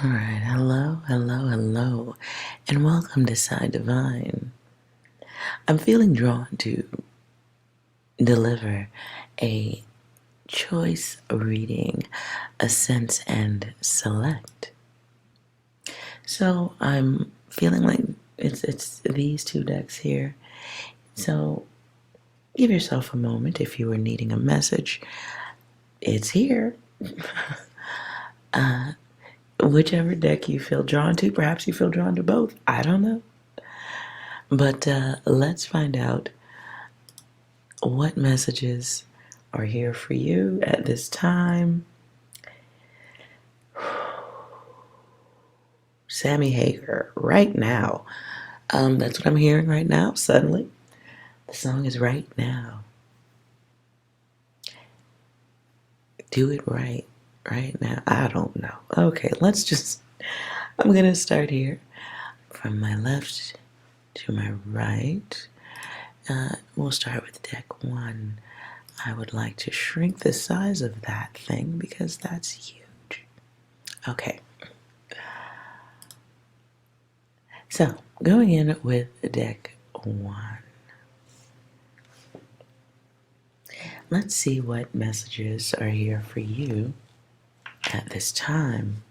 All right, hello, hello, hello, and welcome to Side Divine. I'm feeling drawn to deliver a choice reading, a sense and select. So I'm feeling like it's these two decks here. So give yourself a moment if you were needing a message. It's here. Whichever deck you feel drawn to, perhaps you feel drawn to both. I don't know. But let's find out what messages are here for you at this time. Sammy Hagar, right now. That's what I'm hearing right now, suddenly. The song is right now. Do it right now. I don't know. Okay, I'm going to start here from my left to my right. We'll start with deck one. I would like to shrink the size of that thing because that's huge. Okay. So, going in with deck one. Let's see what messages are here for you at this time.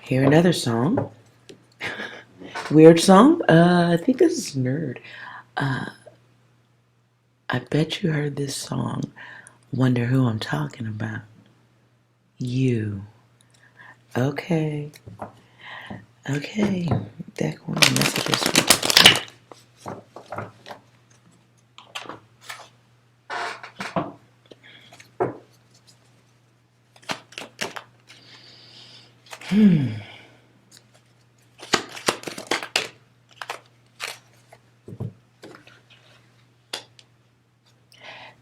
Hear another song. Weird song. I think this is Nerd. I bet you heard this song. Wonder who I'm talking about. You. Okay. Okay. Deck one messages for you.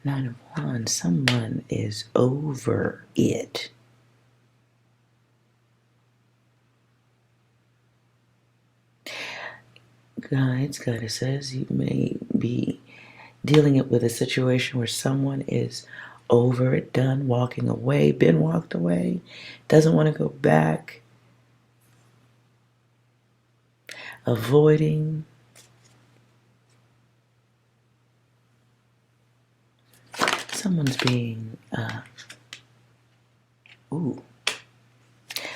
Nine of Wands. Someone is over it. Guides, goddesses, you may be dealing it with a situation where someone is over it, done, walking away, been walked away, doesn't want to go back, avoiding. Someone's being,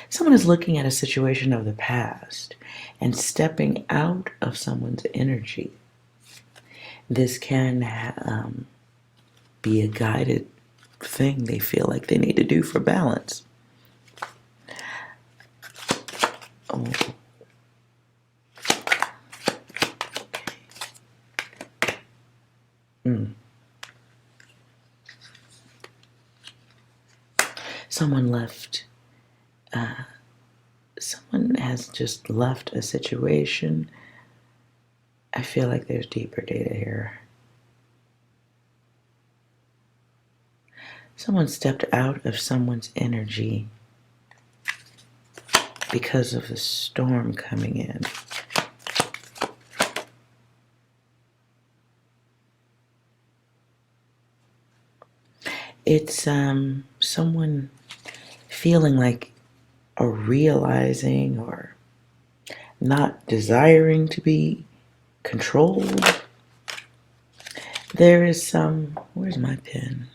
someone is looking at a situation of the past and stepping out of someone's energy. This can be a guided thing they feel like they need to do for balance. Oh. Someone left, someone has just left a situation. I feel like there's deeper data here. Someone stepped out of someone's energy because of the storm coming in. It's someone feeling like or realizing or not desiring to be controlled. There is some, where's my pen?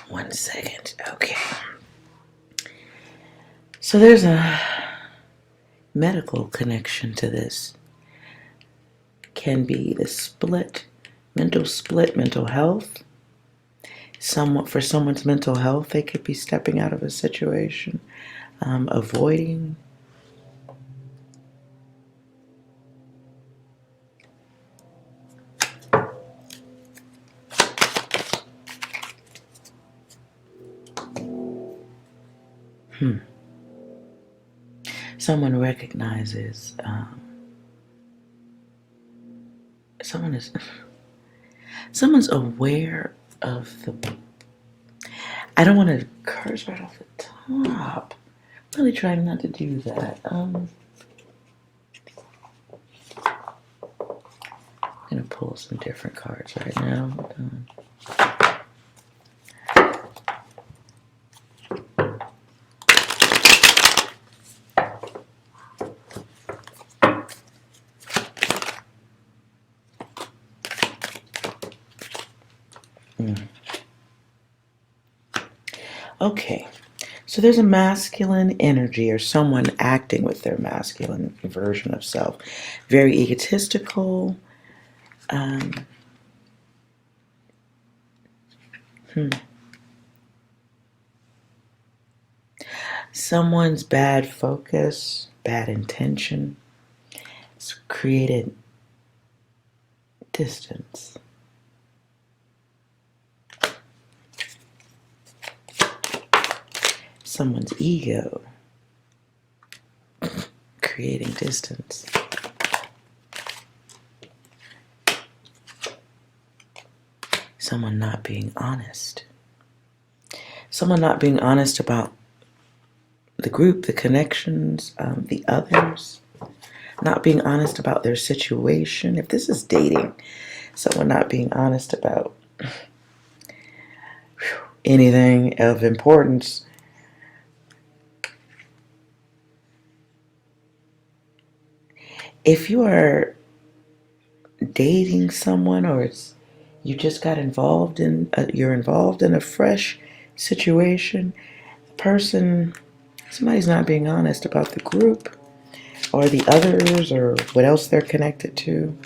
One second, okay. So there's a medical connection to this. Can be the split, mental health. For someone's mental health, they could be stepping out of a situation, avoiding. Someone recognizes someone's aware of the. I don't want to curse right off the top. I'm really trying not to do that. I'm gonna pull some different cards right now. Okay, so there's a masculine energy or someone acting with their masculine version of self. Very egotistical. Someone's bad focus, bad intention, has created distance. Someone's ego creating distance. Someone not being honest. Someone not being honest about the group, the connections, the others. Not being honest about their situation. If this is dating, someone not being honest about anything of importance. If you are dating someone or you just got involved in, you're involved in a fresh situation, somebody's not being honest about the group or the others or what else they're connected to.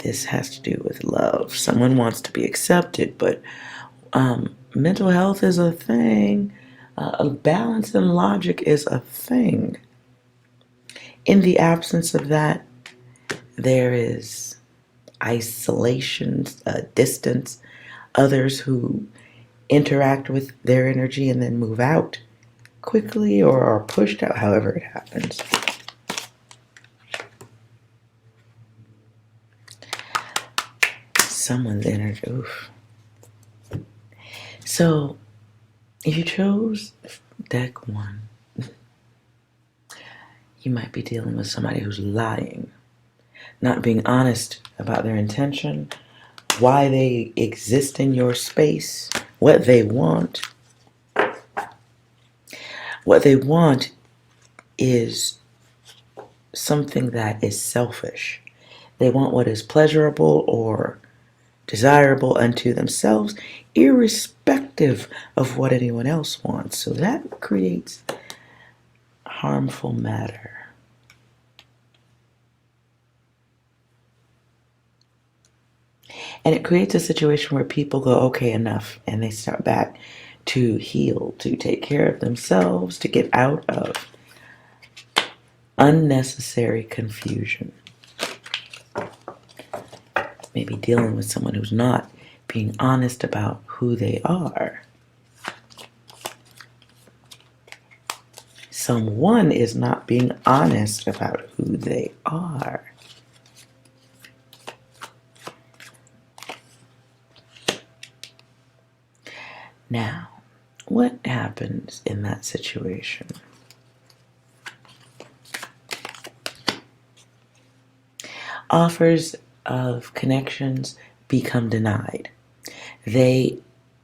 This has to do with love. Someone wants to be accepted, but mental health is a thing. Balance and logic is a thing. In the absence of that, there is isolation, distance, others who interact with their energy and then move out quickly or are pushed out, however it happens. Someone's energy. Oof. So, if you chose deck 1, you might be dealing with somebody who's lying, not being honest about their intention, why they exist in your space, what they want. What they want is something that is selfish. They want what is pleasurable or desirable unto themselves, irrespective of what anyone else wants. So that creates harmful matter. And it creates a situation where people go, okay, enough, and they start back to heal, to take care of themselves, to get out of unnecessary confusion. Maybe dealing with someone who's not being honest about who they are. Someone is not being honest about who they are. Now, what happens in that situation? Offers of connections become denied. They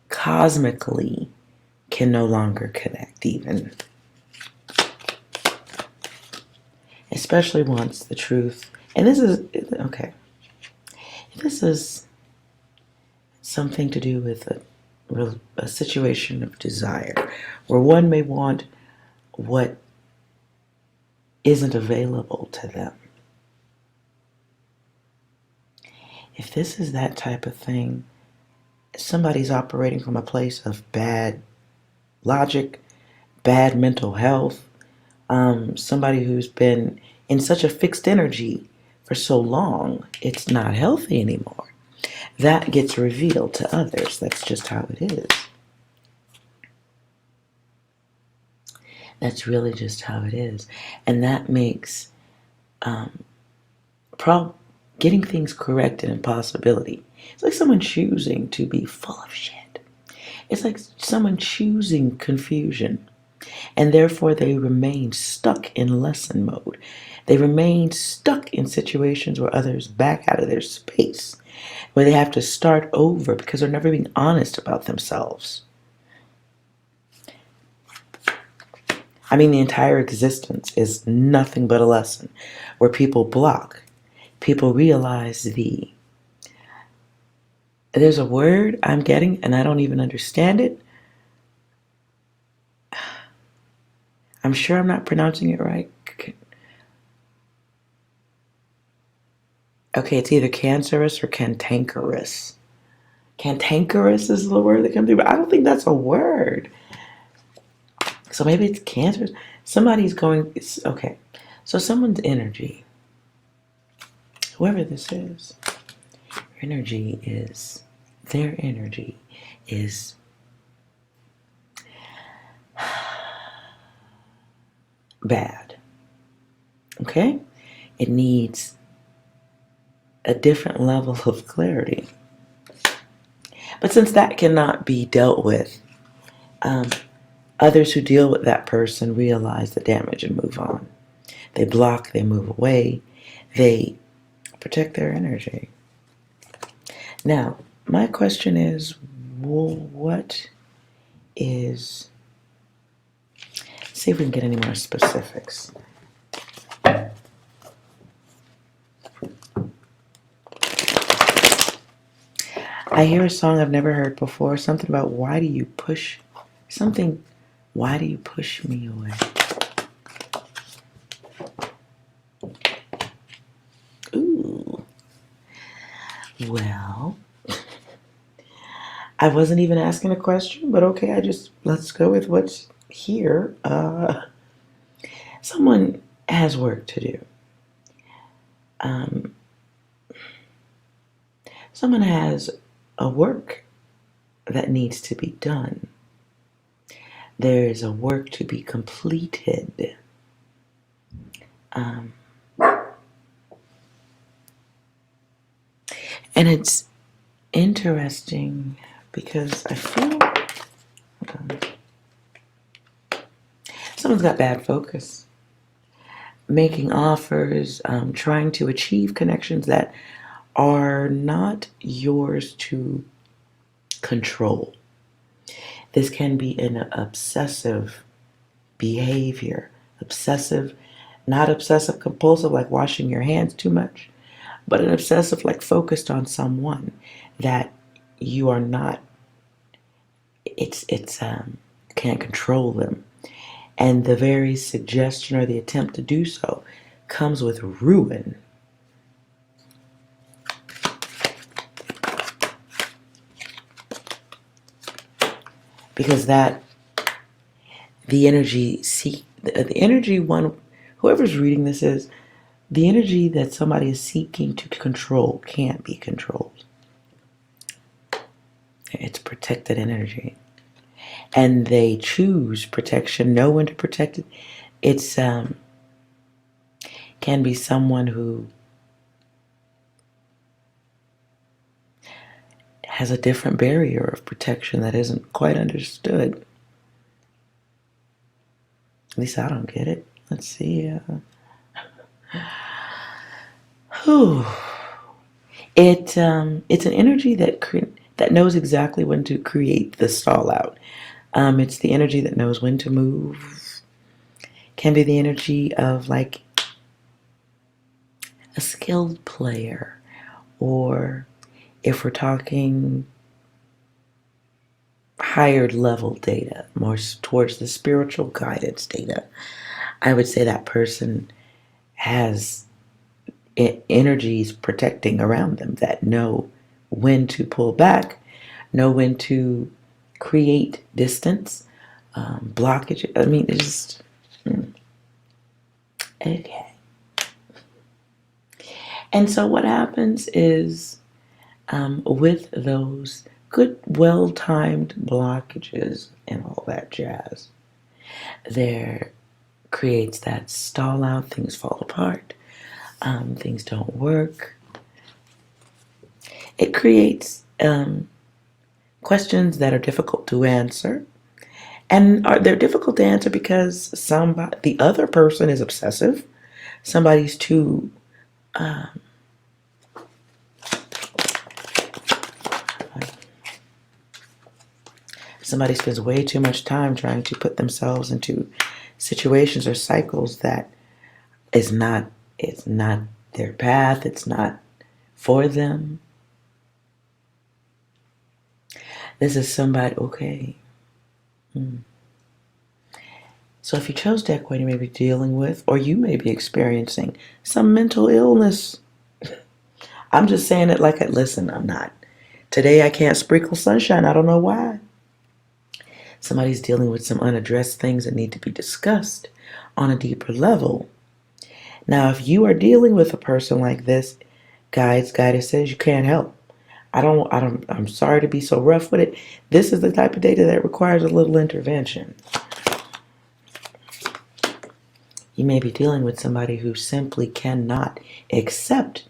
cosmically can no longer connect even. Especially once the truth, and this is, okay, this is something to do with a situation of desire, where one may want what isn't available to them. If this is that type of thing, somebody's operating from a place of bad logic, bad mental health, somebody who's been in such a fixed energy for so long, it's not healthy anymore. That gets revealed to others. That's just how it is. That's really just how it is. And that makes getting things correct an impossibility. It's like someone choosing to be full of shit. It's like someone choosing confusion, and therefore they remain stuck in lesson mode. They remain stuck in situations where others back out of their space, where they have to start over because they're never being honest about themselves. I mean, the entire existence is nothing but a lesson where people block. People realize there's a word I'm getting and I don't even understand it. I'm sure I'm not pronouncing it right. Okay, it's either cancerous or cantankerous. Cantankerous is the word that comes through, but I don't think that's a word. So maybe it's cancerous. Somebody's going, okay. So someone's energy, whoever this is, their energy is bad. Okay? It needs a different level of clarity. But since that cannot be dealt with, others who deal with that person realize the damage and move on. They block, they move away, they protect their energy. Now, my question is, what is... See if we can get any more specifics. I hear a song I've never heard before, something about why do you push me away? Ooh. Well, I wasn't even asking a question, but okay, let's go with what's here. Someone has work to do. Someone has a work that needs to be done. There is a work to be completed. And it's interesting because I feel someone's got bad focus, making offers, trying to achieve connections that are not yours to control. This can be an obsessive behavior. Obsessive, not obsessive compulsive like washing your hands too much, but an obsessive like focused on someone that you are not, can't control them. And the very suggestion or the attempt to do so comes with ruin. Because whoever's reading this is, the energy that somebody is seeking to control can't be controlled. It's protected energy. And they choose protection, know when to protect it. It's can be someone who has a different barrier of protection that isn't quite understood. At least I don't get it. Let's see. It's an energy that knows exactly when to create the stall out. It's the energy that knows when to move. Can be the energy of like a skilled player, or if we're talking higher level data, more towards the spiritual guidance data, I would say that person has energies protecting around them that know when to pull back, know when to create distance, blockage. I mean, it's just okay. And so what happens is with those good, well-timed blockages and all that jazz, there creates that stall out, things fall apart, things don't work. It creates questions that are difficult to answer. And they're difficult to answer because the other person is obsessive. Somebody's too somebody spends way too much time trying to put themselves into situations or cycles that is not it's not their path, it's not for them. This is somebody, okay. So if you chose deck one, you may be dealing with, or you may be experiencing some mental illness. I'm just saying it like, listen, I'm not. Today I can't sprinkle sunshine. I don't know why. Somebody's dealing with some unaddressed things that need to be discussed on a deeper level. Now, if you are dealing with a person like this, guidance says you can't help. I'm sorry to be so rough with it. This is the type of data that requires a little intervention. You may be dealing with somebody who simply cannot accept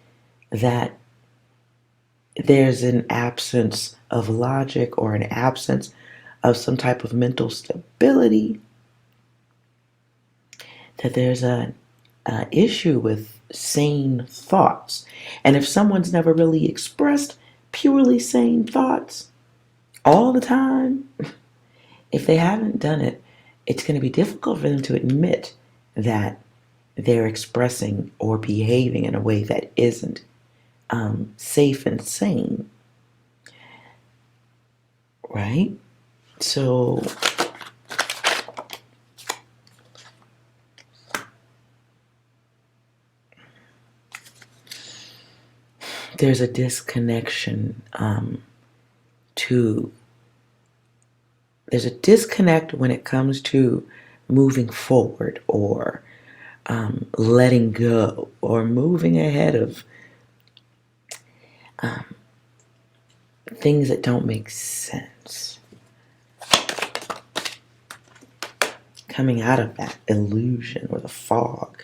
that there's an absence of logic or an absence of some type of mental stability, that there's an issue with sane thoughts. And if someone's never really expressed purely sane thoughts all the time, if they haven't done it, it's going to be difficult for them to admit that they're expressing or behaving in a way that isn't safe and sane. Right? So there's a disconnection there's a disconnect when it comes to moving forward or letting go or moving ahead of things that don't make sense. Coming out of that illusion or the fog.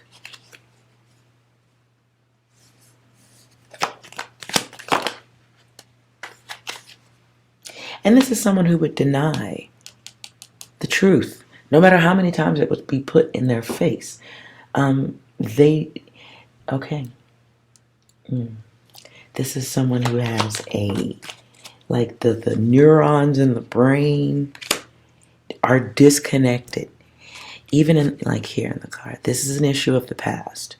And this is someone who would deny the truth, no matter how many times it would be put in their face. This is someone who has the neurons in the brain are disconnected. Even in, here in the card, this is an issue of the past.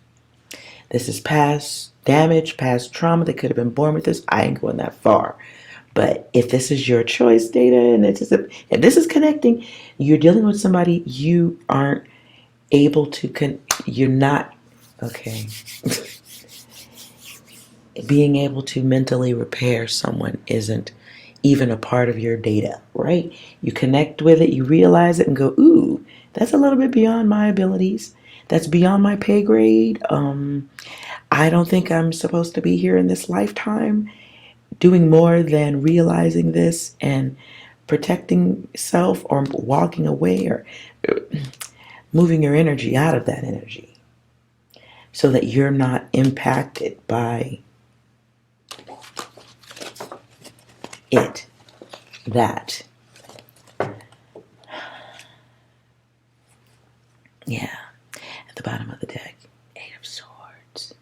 This is past damage, past trauma. They could have been born with this. I ain't going that far. But if this is your choice data and if this is connecting, you're dealing with somebody you aren't able to, you're not, okay. Being able to mentally repair someone isn't even a part of your data, right? You connect with it, you realize it and go, ooh, that's a little bit beyond my abilities. That's beyond my pay grade. I don't think I'm supposed to be here in this lifetime doing more than realizing this and protecting self or walking away or moving your energy out of that energy so that you're not impacted by that. Yeah, at the bottom of the deck, 8 of Swords.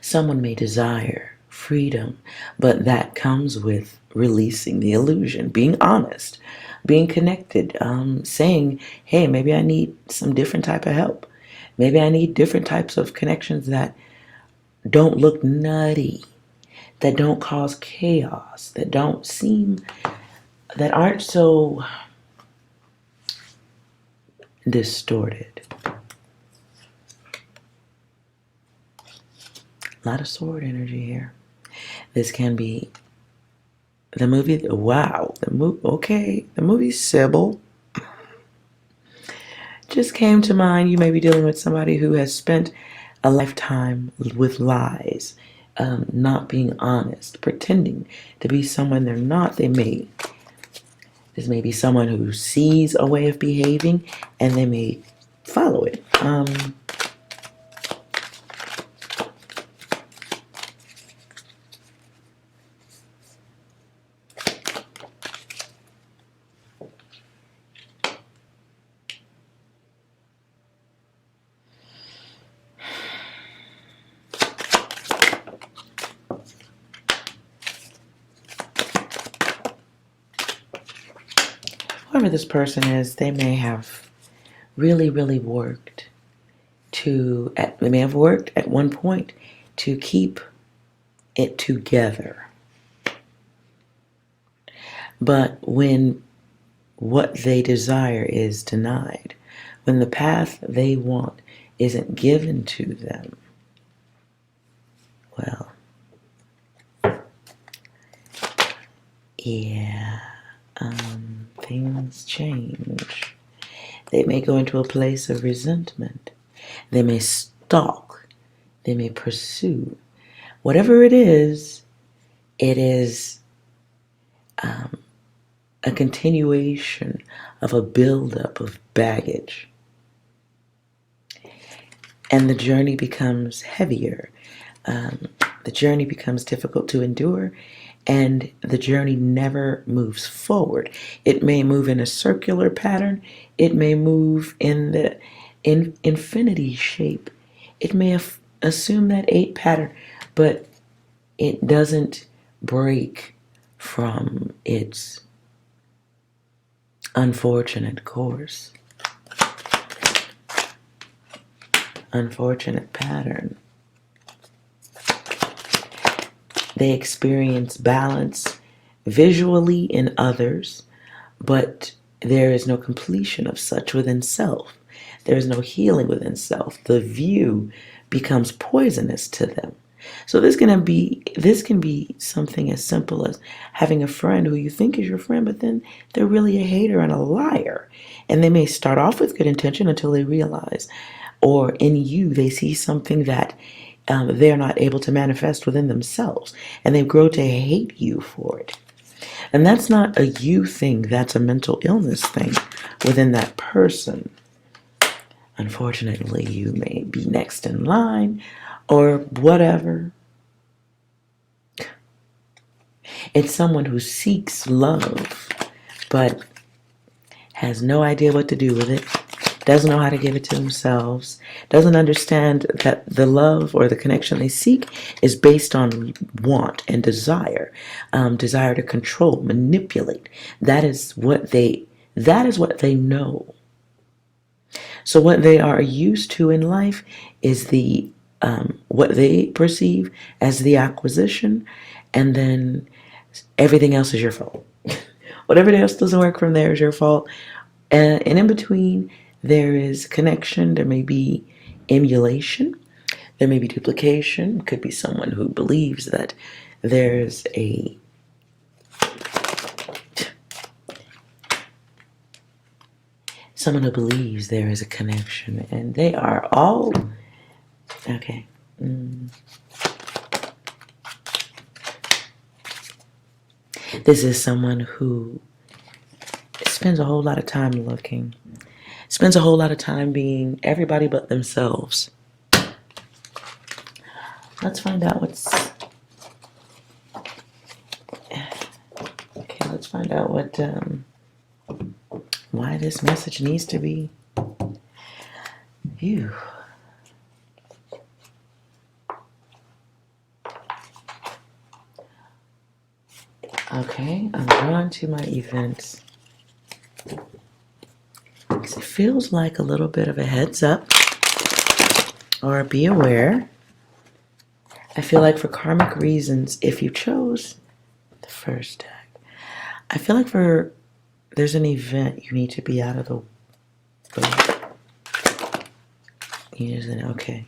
Someone may desire freedom, but that comes with releasing the illusion, being honest, being connected, saying, hey, maybe I need some different type of help. Maybe I need different types of connections that don't look nutty, that don't cause chaos, that aren't so distorted. A lot of sword energy here. This can be the movie, the movie Sybil just came to mind. You may be dealing with somebody who has spent a lifetime with lies, not being honest, pretending to be someone they're not. This may be someone who sees a way of behaving and they may follow it. whoever this person is, they may have really, really worked they may have worked at one point to keep it together. But when what they desire is denied, when the path they want isn't given to them, well, yeah, things change. They may go into a place of resentment. They may stalk. They may pursue. Whatever it is a continuation of a buildup of baggage. And the journey becomes heavier. The journey becomes difficult to endure, and the journey never moves forward. It may move in a circular pattern. It may move in the infinity shape. It may assume that 8 pattern, but it doesn't break from its unfortunate course, unfortunate pattern. They experience balance visually in others, but there is no completion of such within self. There is no healing within self. The view becomes poisonous to them. So this can be something as simple as having a friend who you think is your friend, but then they're really a hater and a liar. And they may start off with good intention until they realize, or in you, they see something that they're not able to manifest within themselves, and they grow to hate you for it. And that's not a you thing, that's a mental illness thing within that person. Unfortunately, you may be next in line or whatever. It's someone who seeks love but has no idea what to do with it, doesn't know how to give it to themselves, doesn't understand that the love or the connection they seek is based on want and desire, desire to control, manipulate. That is what they know. So what they are used to in life is what they perceive as the acquisition, and then everything else is your fault. Whatever else doesn't work from there is your fault. And in between, there is connection. There may be emulation. There may be duplication. It could be someone who believes that there's someone who believes there is a connection, and they are all okay. This is someone who spends a whole lot of time looking, spends a whole lot of time being everybody but themselves. Let's find out let's find out why this message needs to be you. Okay, I'm drawn to my events. It feels like a little bit of a heads up or be aware. I feel like for karmic reasons, if you chose the first deck, I feel like there's an event you need to be out of the way. Okay.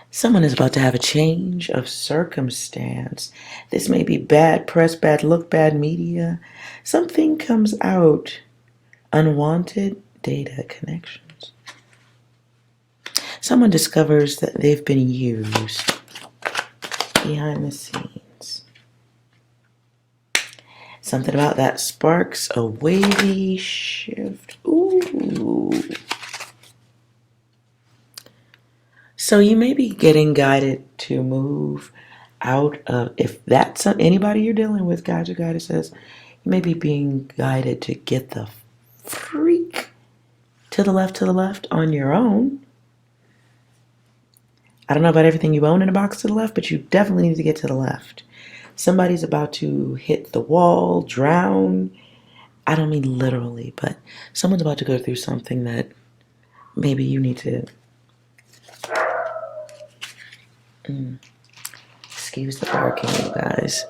Someone is about to have a change of circumstance. This may be bad press, bad look, bad media. Something comes out. Unwanted data connections. Someone discovers that they've been used behind the scenes. Something about that sparks a wavy shift. Ooh. So you may be getting guided to move out of, if that's anybody you're dealing with, guides or goddesses, you may be being guided to get the freak to the left on your own. I don't know about everything you own in a box to the left, but you definitely need to get to the left. Somebody's about to hit the wall, drown. I don't mean literally, but someone's about to go through something that maybe you need to excuse the barking, you guys.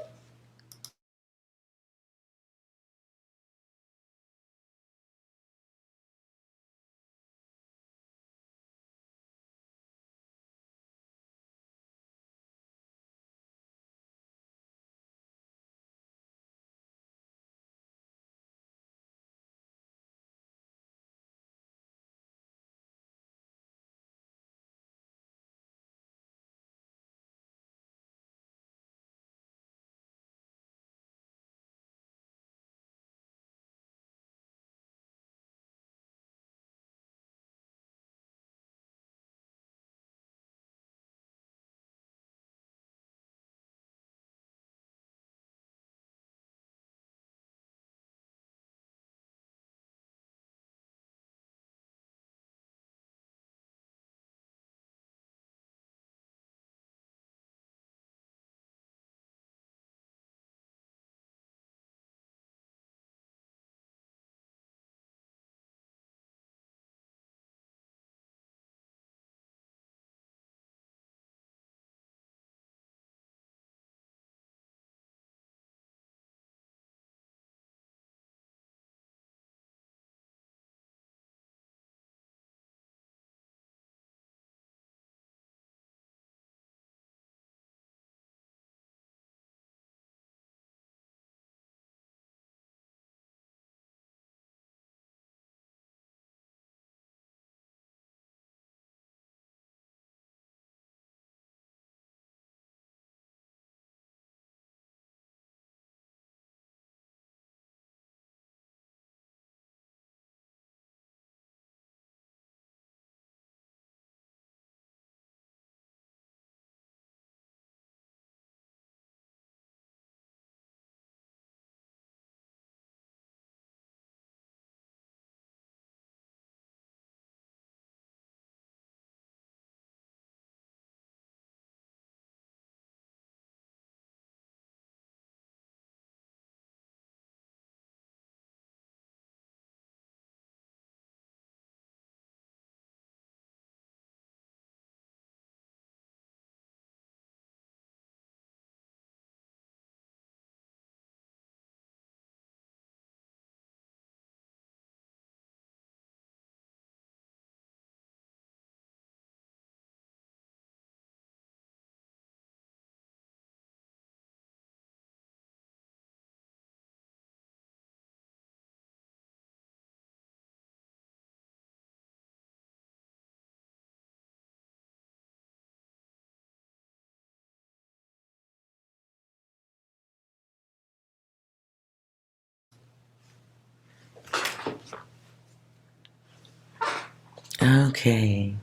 Okay.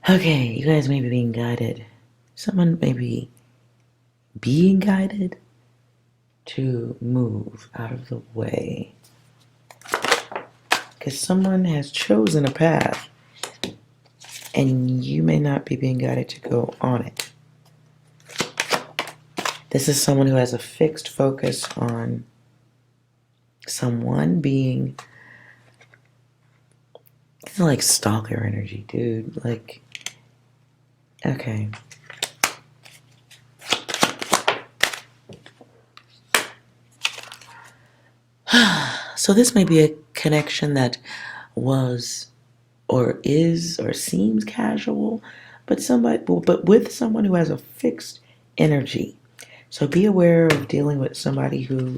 Okay, you guys may be being guided. Someone may be being guided to move out of the way. Because someone has chosen a path and you may not be being guided to go on it. This is someone who has a fixed focus on someone being. It's like stalker energy, dude. Like, okay. So this may be a connection that was or is or seems casual, but with someone who has a fixed energy. So be aware of dealing with somebody who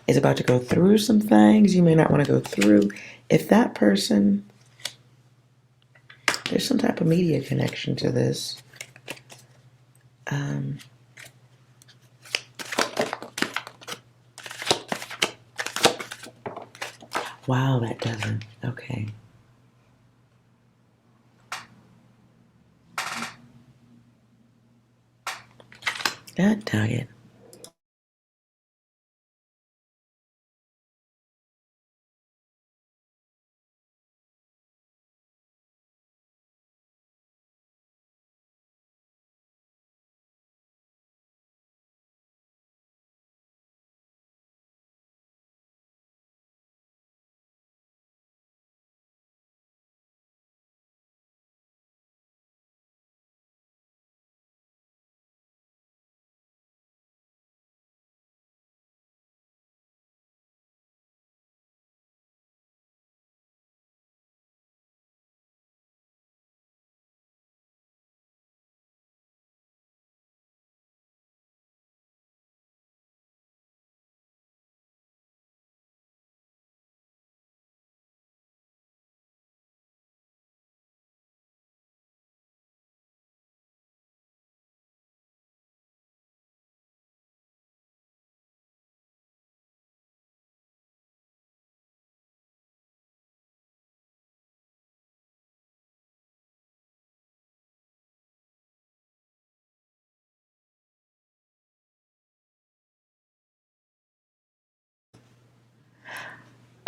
is about to go through some things you may not want to go through. If that person, there's some type of media connection to this. Wow, that doesn't. Okay. That dug it.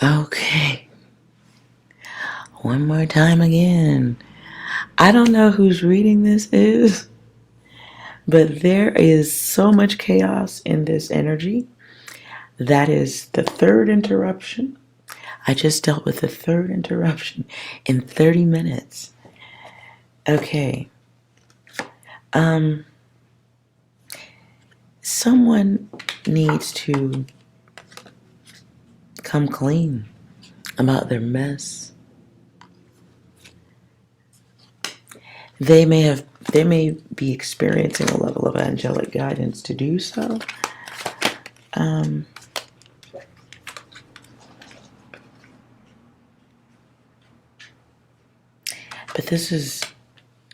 Okay. One more time again. I don't know whose reading this is, but there is so much chaos in this energy. That is the third interruption. I just dealt with the third interruption in 30 minutes. Okay. Someone needs to come clean about their mess. They may be experiencing a level of angelic guidance to do so.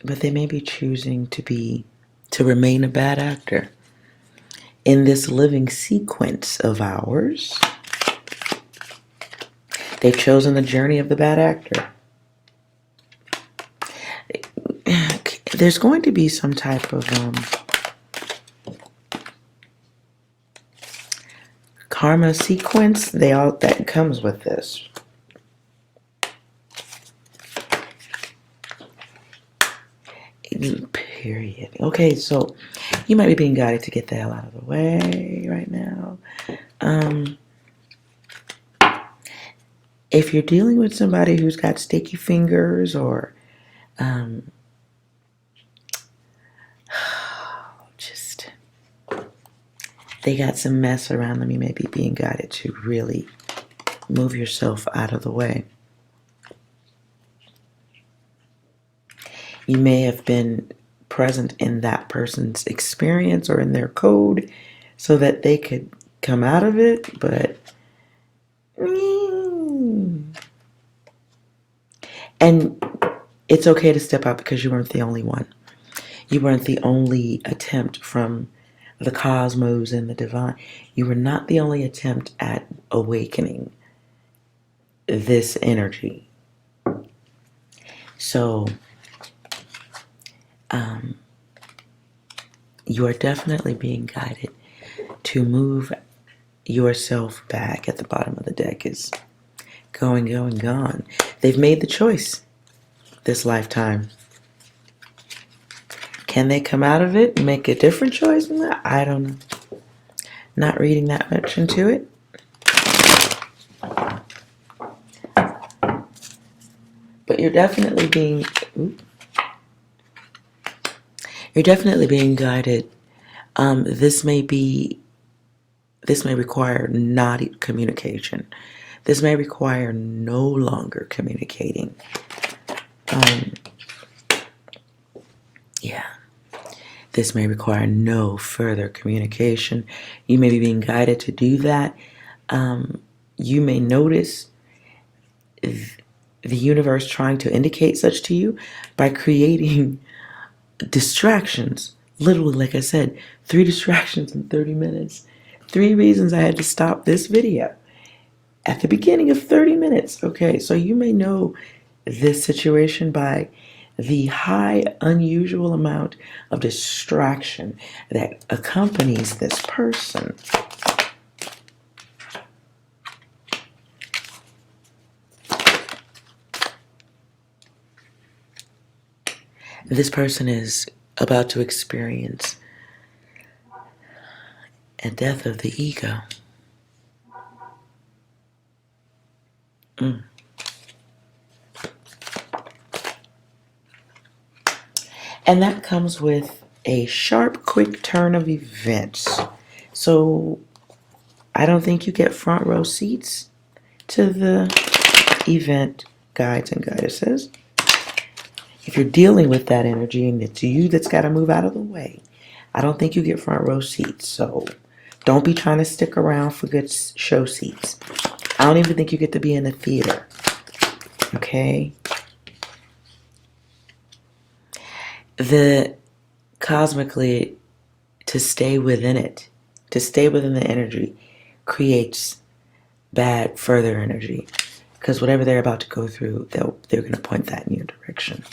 But they may be choosing to remain a bad actor in this living sequence of ours. They've chosen the journey of the bad actor. There's going to be some type of karma sequence that comes with this. Period. Okay, so you might be being guided to get the hell out of the way right now. If you're dealing with somebody who's got sticky fingers or just they got some mess around them, you may be being guided to really move yourself out of the way. You may have been present in that person's experience or in their code so that they could come out of it, but and it's okay to step out because you weren't the only one. You weren't the only attempt from the cosmos and the divine. You were not the only attempt at awakening this energy. So you are definitely being guided to move yourself back. At the bottom of the deck is going, gone. They've made the choice this lifetime. Can they come out of it and make a different choice? I don't know. Not reading that much into it. But you're definitely being guided. This may require not communication. This may require no longer communicating. This may require no further communication. You may be being guided to do that. You may notice the universe trying to indicate such to you by creating distractions. Literally, like I said, 3 distractions in 30 minutes. 3 reasons I had to stop this video at the beginning of 30 minutes. Okay, so you may know this situation by the high, unusual amount of distraction that accompanies this person. This person is about to experience a death of the ego. And that comes with a sharp, quick turn of events. So I don't think you get front row seats to the event, guides and goddesses. If you're dealing with that energy and it's you that's got to move out of the way, I don't think you get front row seats. So don't be trying to stick around for good show seats. I don't even think you get to be in the theater. Okay? Cosmically, to stay within it, to stay within the energy, creates bad further energy. Because whatever they're about to go through, they're going to point that in your direction.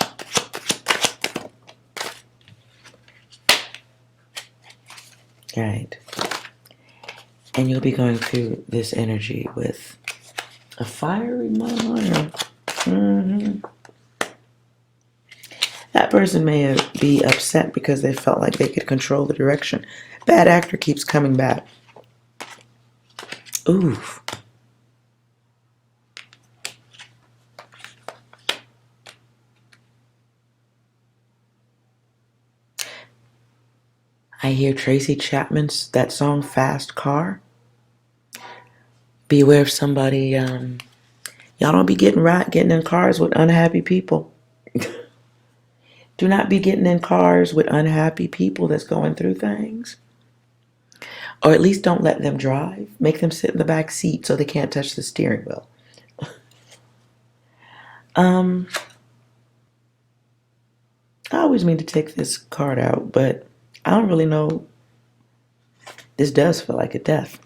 Right. And you'll be going through this energy with A fiery mother. Mm-hmm. That person may be upset because they felt like they could control the direction. Bad actor keeps coming back. Oof. I hear Tracy Chapman's, that song Fast Car. Beware of somebody, y'all don't be getting in cars with unhappy people. Do not be getting in cars with unhappy people that's going through things. Or at least don't let them drive. Make them sit in the back seat so they can't touch the steering wheel. I always mean to take this card out, but I don't really know. This does feel like a death.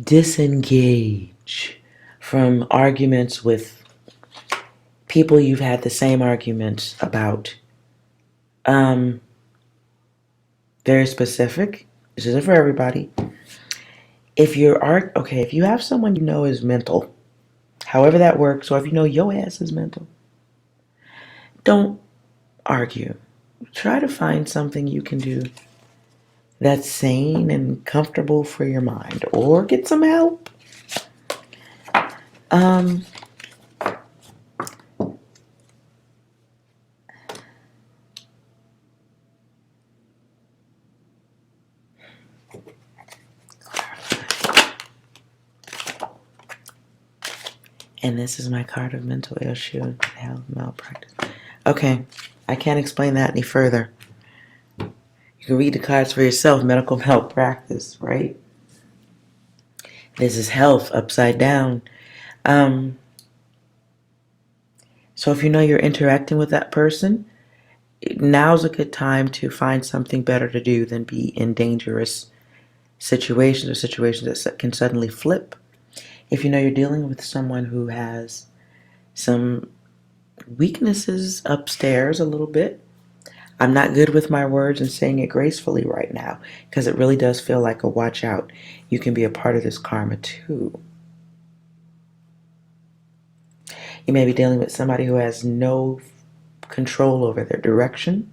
Disengage from arguments with people you've had the same arguments about. Very specific. This isn't for everybody. If you have someone you know is mental, however that works, or if you know your ass is mental, don't argue. Try to find something you can do that's sane and comfortable for your mind, or get some help. And this is my card of mental issue, health malpractice. Okay, I can't explain that any further. You can read the cards for yourself. Medical malpractice, right? This is health upside down. So if you know you're interacting with that person, now's a good time to find something better to do than be in dangerous situations or situations that can suddenly flip. If you know you're dealing with someone who has some weaknesses upstairs a little bit, I'm not good with my words and saying it gracefully right now because it really does feel like a watch out. You can be a part of this karma too. You may be dealing with somebody who has no control over their direction.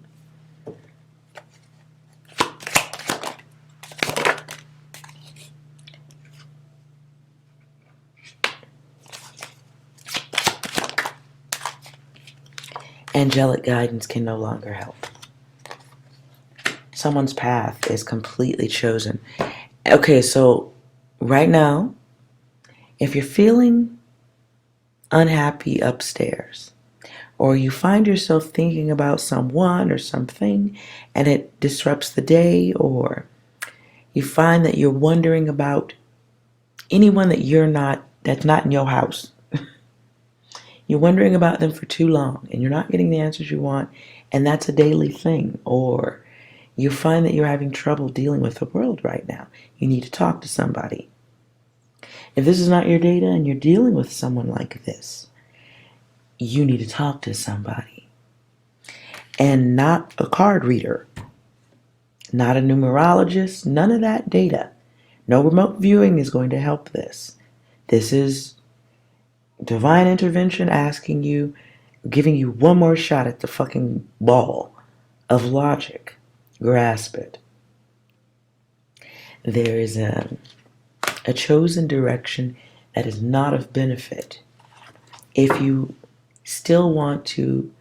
Angelic guidance can no longer help. Someone's path is completely chosen. Okay, so right now, if you're feeling unhappy upstairs, or you find yourself thinking about someone or something and it disrupts the day, or you find that you're wondering about anyone that's not in your house. You're wondering about them for too long and you're not getting the answers you want, and that's a daily thing. Or you find that you're having trouble dealing with the world right now. You need to talk to somebody. If this is not your data and you're dealing with someone like this, you need to talk to somebody. And not a card reader, not a numerologist, none of that data. No remote viewing is going to help this. This is divine intervention asking you, giving you one more shot at the fucking ball of logic. Grasp it. There is a chosen direction that is not of benefit. If you still want to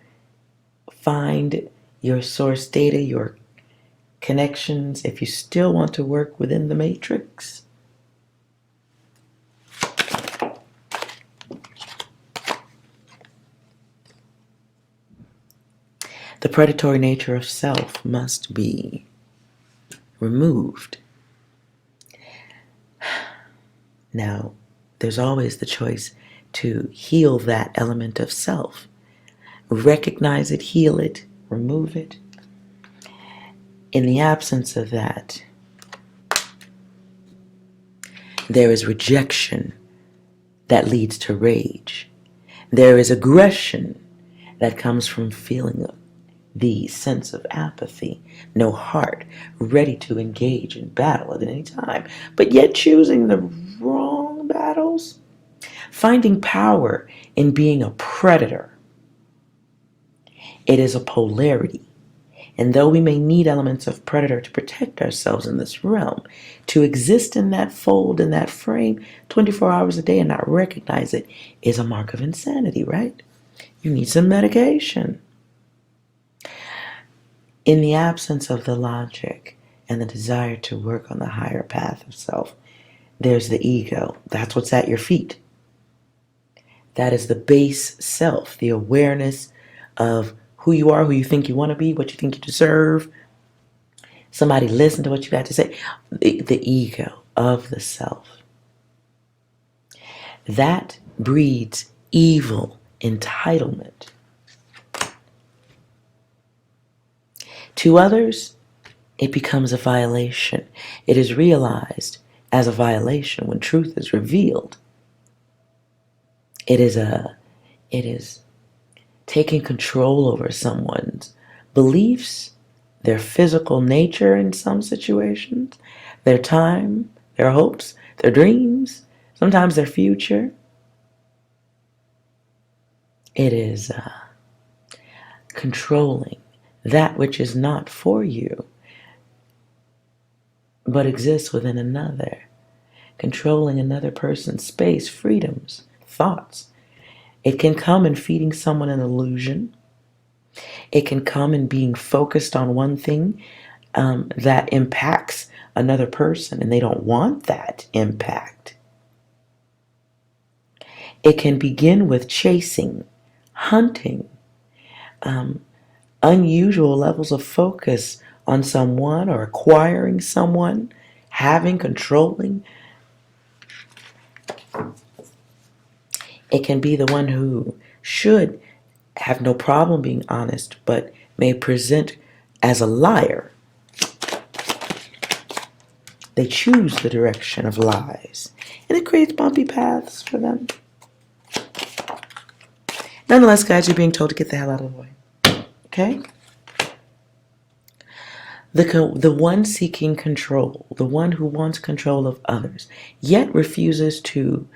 find your source data, your connections, if you still want to work within the matrix, the predatory nature of self must be removed. Now, there's always the choice to heal that element of self. Recognize it, heal it, remove it. In the absence of that, There is rejection that leads to rage. There is aggression that comes from feeling the sense of apathy, no heart, ready to engage in battle at any time, but yet choosing the wrong battles. Finding power in being a predator. It is a polarity. And though we may need elements of predator to protect ourselves in this realm, to exist in that fold, in that frame, 24 hours a day and not recognize it is a mark of insanity, right? You need some medication. In the absence of the logic and the desire to work on the higher path of self, there's the ego. That's what's at your feet. That is the base self, the awareness of who you are, who you think you want to be, what you think you deserve. Somebody listen to what you got to say. The ego of the self. That breeds evil entitlement. To others, it becomes a violation. It is realized as a violation when truth is revealed. It is taking control over someone's beliefs, their physical nature in some situations, their time, their hopes, their dreams, sometimes their future. It is controlling that which is not for you, but exists within another. Controlling another person's space, freedoms, thoughts. It can come in feeding someone an illusion. It can come in being focused on one thing that impacts another person, and they don't want that impact. It can begin with chasing, hunting, unusual levels of focus on someone or acquiring someone, having, controlling. It can be the one who should have no problem being honest, but may present as a liar. They choose the direction of lies, and it creates bumpy paths for them. Nonetheless, guys, you're being told to get the hell out of the way. Okay? The one seeking control, the one who wants control of others, yet refuses to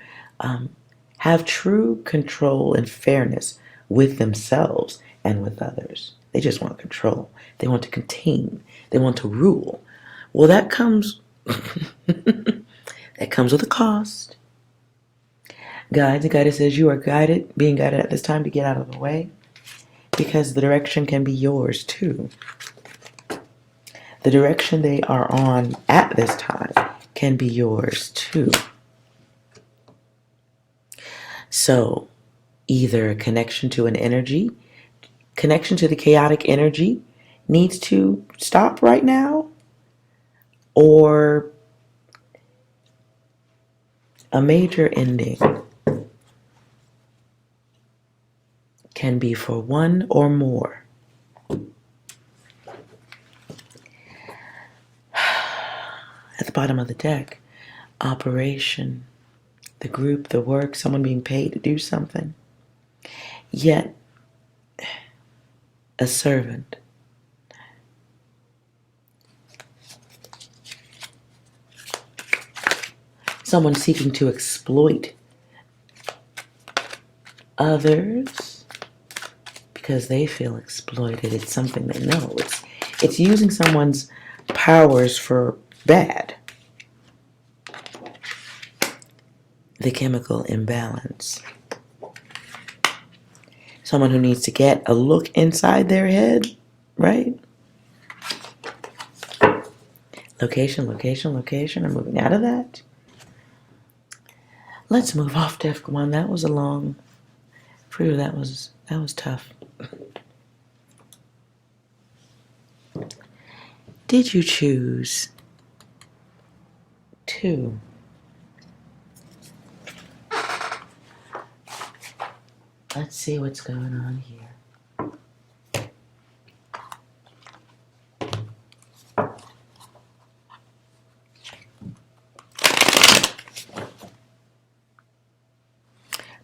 have true control and fairness with themselves and with others. They just want control. They want to contain. They want to rule. Well, that comes that comes with a cost. Guides and goddesses, you are being guided at this time to get out of the way, because the direction can be yours too. The direction they are on at this time can be yours too. So, either a connection to an energy, connection to the chaotic energy needs to stop right now, or a major ending can be for one or more. At the bottom of the deck, operation, the group, the work, someone being paid to do something. Yet, a servant. Someone seeking to exploit others because they feel exploited. It's something they know. It's using someone's powers for bad. The chemical imbalance. Someone who needs to get a look inside their head, right? Location, location, location. I'm moving out of that. Let's move off Def 1. That was a long. Phew, that was tough. Did you choose to let's see what's going on here.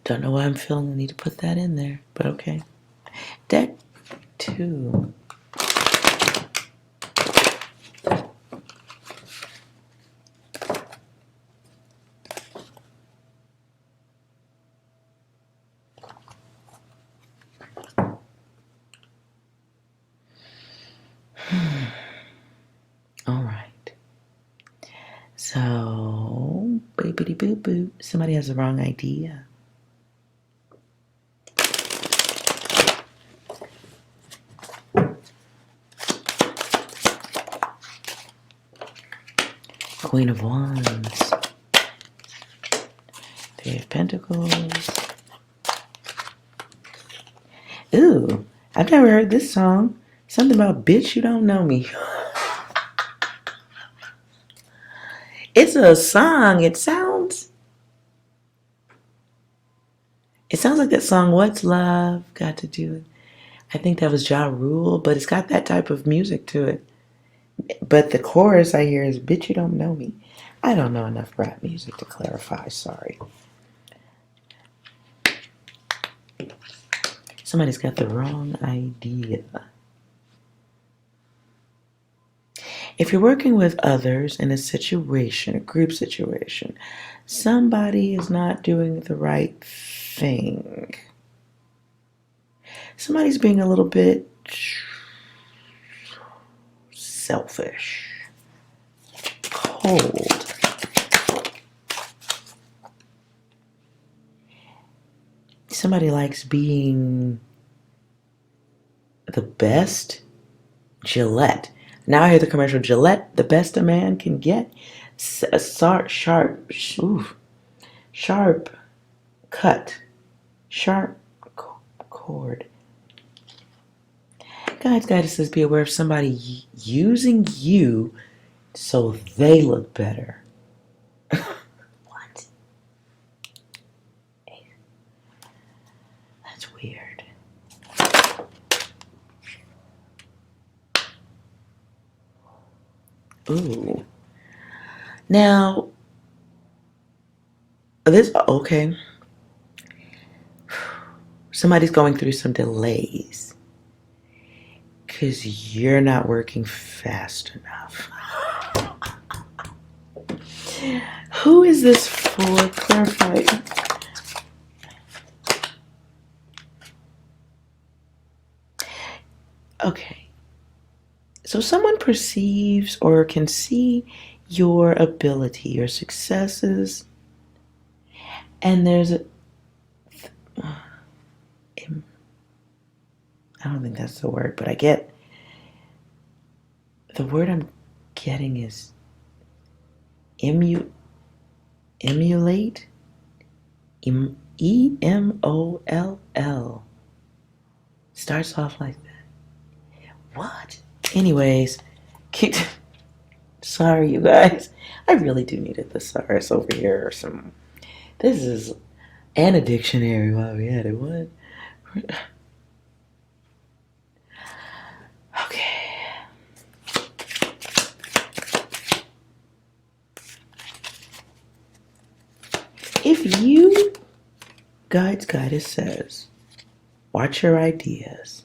Don't know why I'm feeling the need to put that in there, but okay. Deck 2. All right. So, boopity boop boop. Somebody has the wrong idea. Queen of Wands. Three of Pentacles. Ooh, I've never heard this song. Something about bitch, you don't know me. It's a song. It sounds like that song, What's Love Got to Do With? I think that was Ja Rule, but it's got that type of music to it. But the chorus I hear is, bitch, you don't know me. I don't know enough rap music to clarify, sorry. Somebody's got the wrong idea. If you're working with others in a situation, a group situation, somebody is not doing the right thing. Somebody's being a little bit selfish, cold. Somebody likes being the best. Gillette. Now I hear the commercial, Gillette, the best a man can get. Sharp cut. Sharp cord. Guys, says be aware of somebody using you so they look better. What? That's weird. Ooh. Now, okay. Somebody's going through some delays because you're not working fast enough. Who is this for? Clarify. Okay. So someone perceives or can see your ability, your successes, and there's a... I don't think that's the word, but I get... The word I'm getting is emulate? E-M-O-L-L. Starts off like that. What? Anyways, sorry you guys. I really do need a thesaurus over here or some. This is and a dictionary while we had it. What? Okay. If you, Guides says, watch your ideas.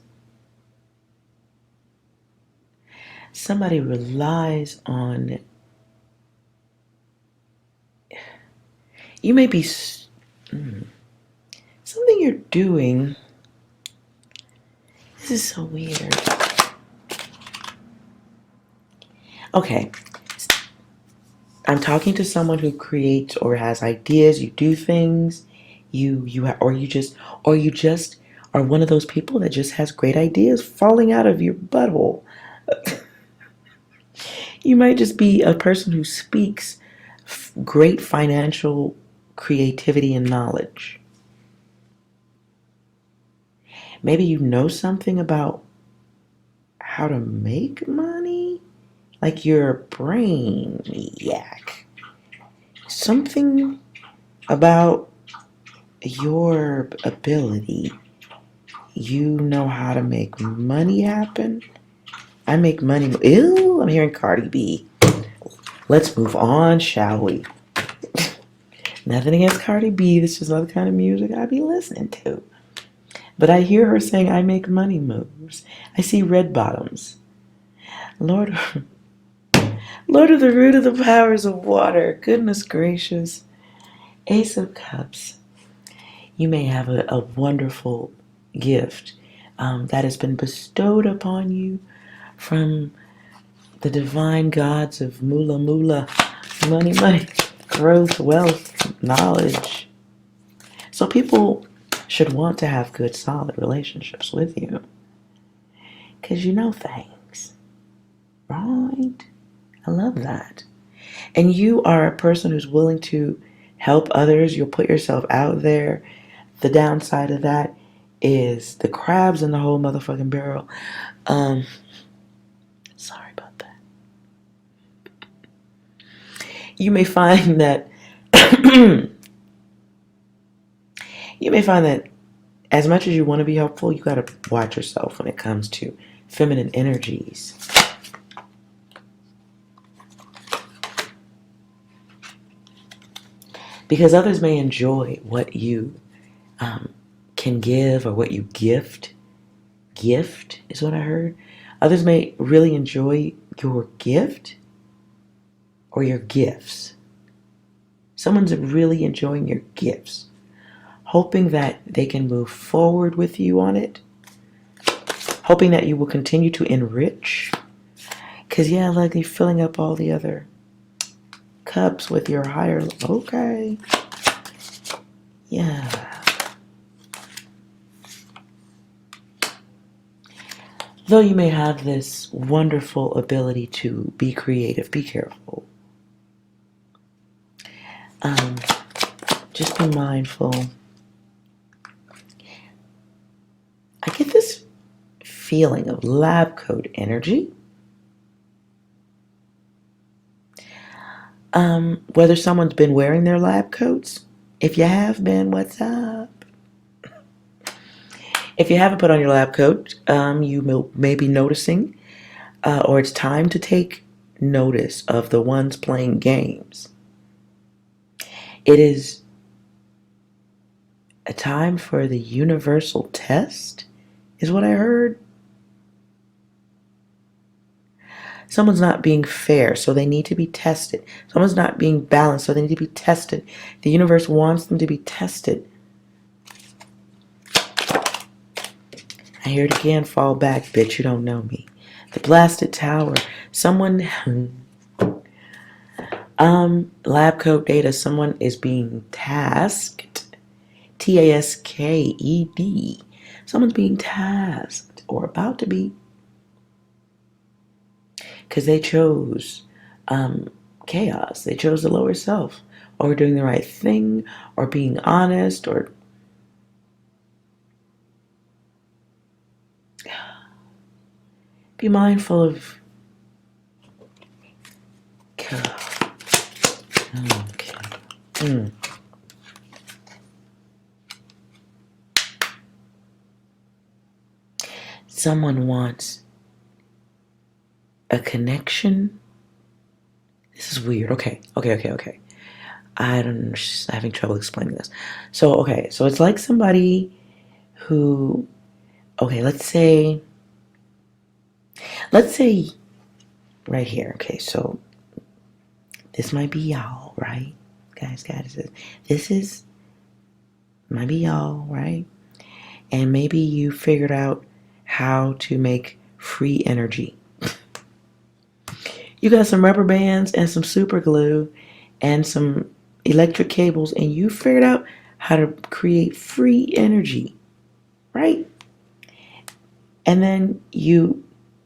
Somebody relies on, you may be, something you're doing, this is so weird. Okay, I'm talking to someone who creates or has ideas, you do things, you just are one of those people that just has great ideas falling out of your butthole. You might just be a person who speaks great financial creativity and knowledge. Maybe you know something about how to make money, like you're a brainiac. Something about your ability. You know how to make money happen. I make money. Ew, I'm hearing Cardi B. Let's move on, shall we? Nothing against Cardi B. This is another kind of music I be listening to. But I hear her saying, I make money moves. I see red bottoms. Lord, Lord of the root of the powers of water. Goodness gracious. Ace of Cups. You may have a wonderful gift that has been bestowed upon you from the divine gods of Mula Mula, money, money, growth, wealth, knowledge. So people should want to have good, solid relationships with you because you know things, right? I love that. And you are a person who's willing to help others. You'll put yourself out there. The downside of that is the crabs in the whole motherfucking barrel. Sorry about that. You may find that as much as you want to be helpful, you got to watch yourself when it comes to feminine energies. Because others may enjoy what you can give or what you gift. Gift is what I heard. Others may really enjoy your gift or your gifts. Someone's really enjoying your gifts, hoping that they can move forward with you on it, hoping that you will continue to enrich. Because, yeah, like you're filling up all the other cups with your higher, okay. Yeah. Though you may have this wonderful ability to be creative, be careful. Just be mindful. I get this feeling of lab coat energy. Whether someone's been wearing their lab coats. If you have been, what's up? If you haven't put on your lab coat, you may be noticing, or it's time to take notice of the ones playing games. It is a time for the universal test, is what I heard. Someone's not being fair, so they need to be tested. Someone's not being balanced, so they need to be tested. The universe wants them to be tested. I hear it again, fall back, bitch, you don't know me. The blasted tower. Someone, lab coat data, someone is being tasked. Tasked. Someone's being tasked or about to be. Because they chose chaos. They chose the lower self, or doing the right thing, or being honest, or be mindful of. Okay. Someone wants a connection. This is weird. Okay. I'm having trouble explaining this. So it's like somebody who, let's say right here. Okay, so this might be y'all, right? Guys, this might be y'all, right? And maybe you figured out how to make free energy. You got some rubber bands and some super glue and some electric cables, and you figured out how to create free energy, right? And then you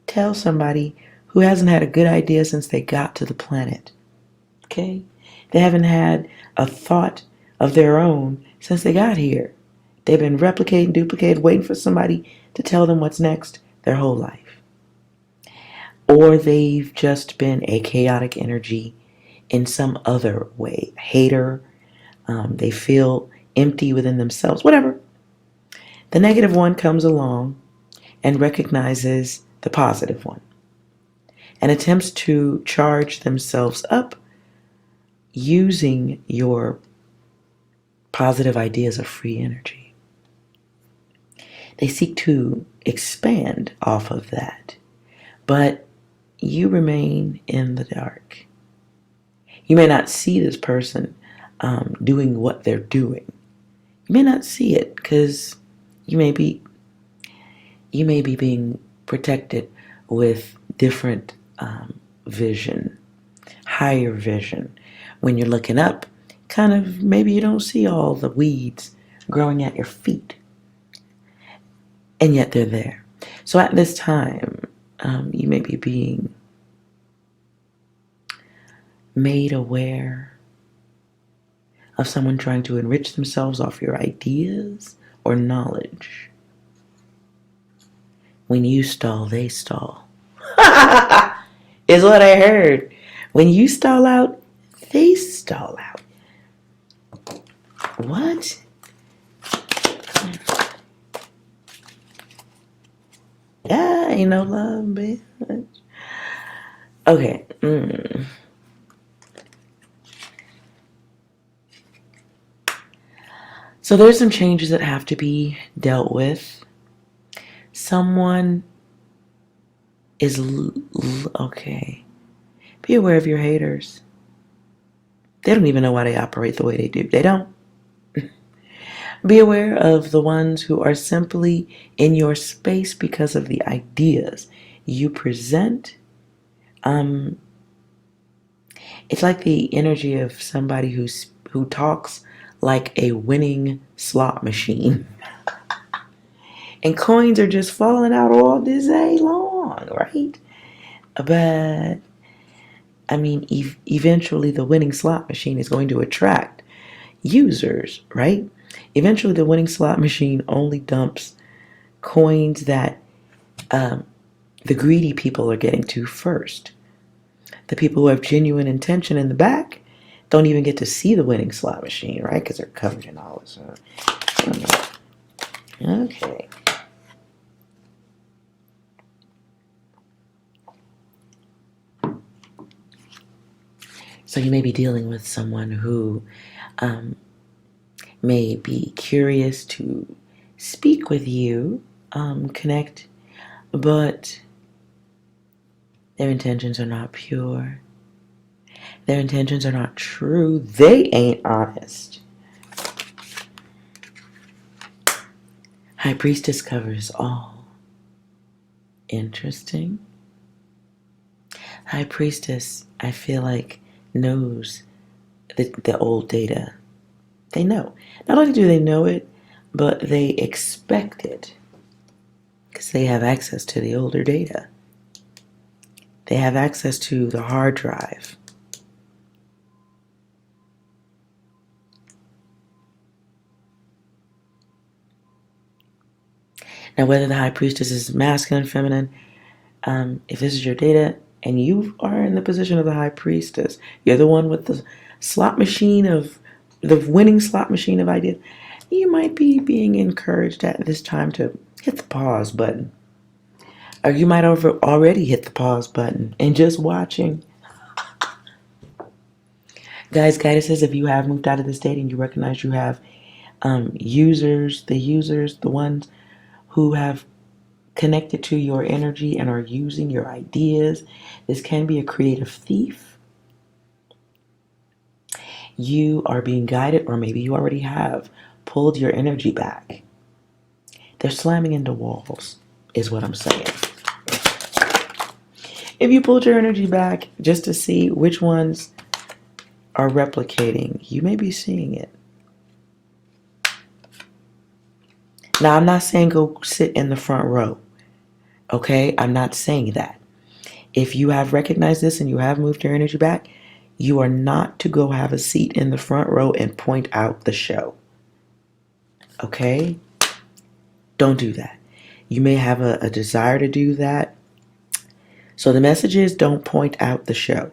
tell somebody who hasn't had a good idea since they got to the planet, okay? They haven't had a thought of their own since they got here. They've been replicating, duplicating, waiting for somebody to tell them what's next their whole life. Or they've just been a chaotic energy in some other way. Hater, they feel empty within themselves, whatever. The negative one comes along and recognizes the positive one and attempts to charge themselves up using your Positive ideas are free energy. They seek to expand off of that, but you remain in the dark. You may not see this person doing what they're doing. You may not see it because you may be being protected with different vision, higher vision. When you're looking up, kind of maybe you don't see all the weeds growing at your feet, and yet they're there. So at this time, you may be being made aware of someone trying to enrich themselves off your ideas or knowledge. When you stall, they stall. Is what I heard. When you stall out, they stall out. What? Yeah, ain't no love, bitch. Okay. So there's some changes that have to be dealt with. Someone is okay. Be aware of your haters. They don't even know why they operate the way they do. They don't. Be aware of the ones who are simply in your space because of the ideas you present. It's like the energy of somebody who talks like a winning slot machine. And coins are just falling out all this day long, right? But, I mean, eventually the winning slot machine is going to attract users, right? Eventually the winning slot machine only dumps coins that the greedy people are getting to first. The people who have genuine intention in the back don't even get to see the winning slot machine, right? Because they're covered in all this. Okay. So you may be dealing with someone who may be curious to speak with you, connect, but their intentions are not pure. Their intentions are not true. They ain't honest. High Priestess covers all. Interesting. High Priestess, I feel like, knows the old data. They know. Not only do they know it, but they expect it. Because they have access to the older data. They have access to the hard drive. Now, whether the High Priestess is masculine, feminine, if this is your data and you are in the position of the High Priestess, you're the one with the slot machine of the winning slot machine of ideas, you might be being encouraged at this time to hit the pause button. Or you might have already hit the pause button and just watching. Guys, Guidance says if you have moved out of the state and you recognize you have users, the ones who have connected to your energy and are using your ideas, this can be a creative thief. You are being guided, or maybe you already have pulled your energy back. They're slamming into walls, is what I'm saying. If you pulled your energy back just to see which ones are replicating, you may be seeing it. Now, I'm not saying go sit in the front row. Okay? I'm not saying that. If you have recognized this and you have moved your energy back, you are not to go have a seat in the front row and point out the show. Okay? Don't do that. You may have a desire to do that. So the message is don't point out the show.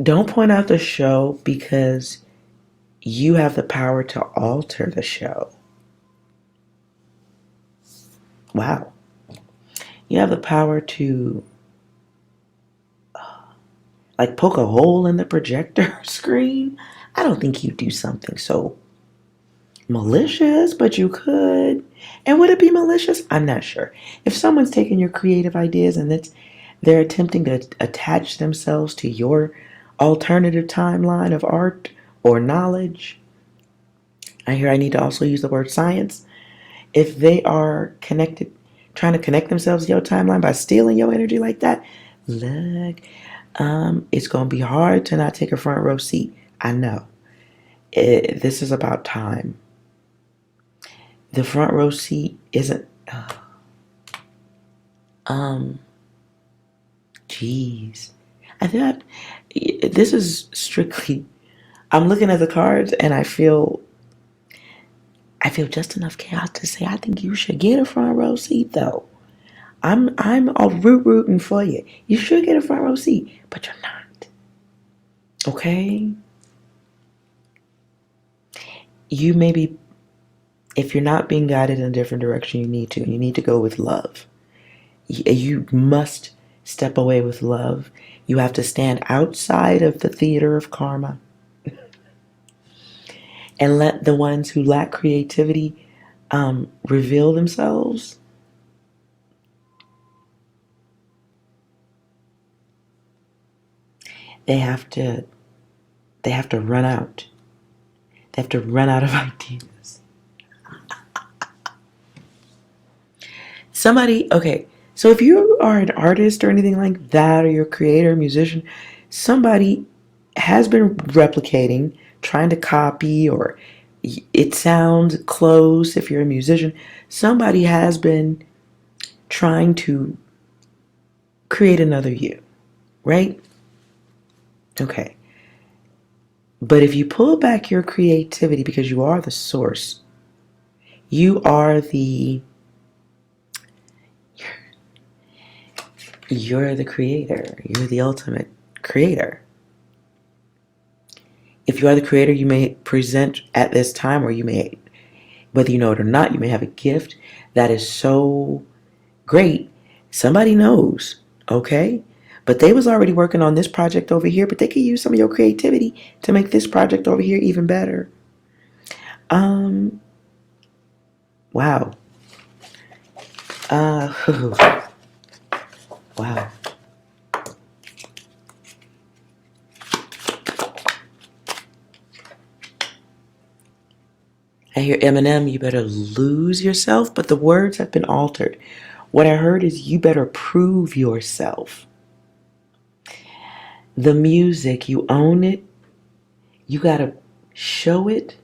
Don't point out the show because you have the power to alter the show. Wow. You have the power to like poke a hole in the projector screen. I don't think you'd do something so malicious, but you could. And would it be malicious? I'm not sure. If someone's taking your creative ideas and they're attempting to attach themselves to your alternative timeline of art or knowledge, I need to also use the word science. If they are connected, trying to connect themselves to your timeline by stealing your energy like that, look, it's going to be hard to not take a front row seat. I know. This is about time. The front row seat isn't. Jeez. I thought this is strictly. I'm looking at the cards and I feel just enough chaos to say I think you should get a front row seat though. I'm all rooting for you. You should get a front row seat, but you're not. Okay? You maybe, if you're not being guided in a different direction, you need to. You need to go with love. You must step away with love. You have to stand outside of the theater of karma and let the ones who lack creativity reveal themselves. They have to run out. They have to run out of ideas. Okay, so if you are an artist or anything like that, or you're a creator, musician, somebody has been replicating, trying to copy, or it sounds close if you're a musician. Somebody has been trying to create another you, right? Okay. But if you pull back your creativity because you are the source, you are you're the creator. You're the ultimate creator. If you are the creator, you may present at this time, or you may, whether you know it or not, you may have a gift that is so great. Somebody knows, okay? But they was already working on this project over here, but they could use some of your creativity to make this project over here even better. Wow. Wow. I hear Eminem, you better lose yourself, but the words have been altered. What I heard is you better prove yourself. The music, you own it. You gotta show it.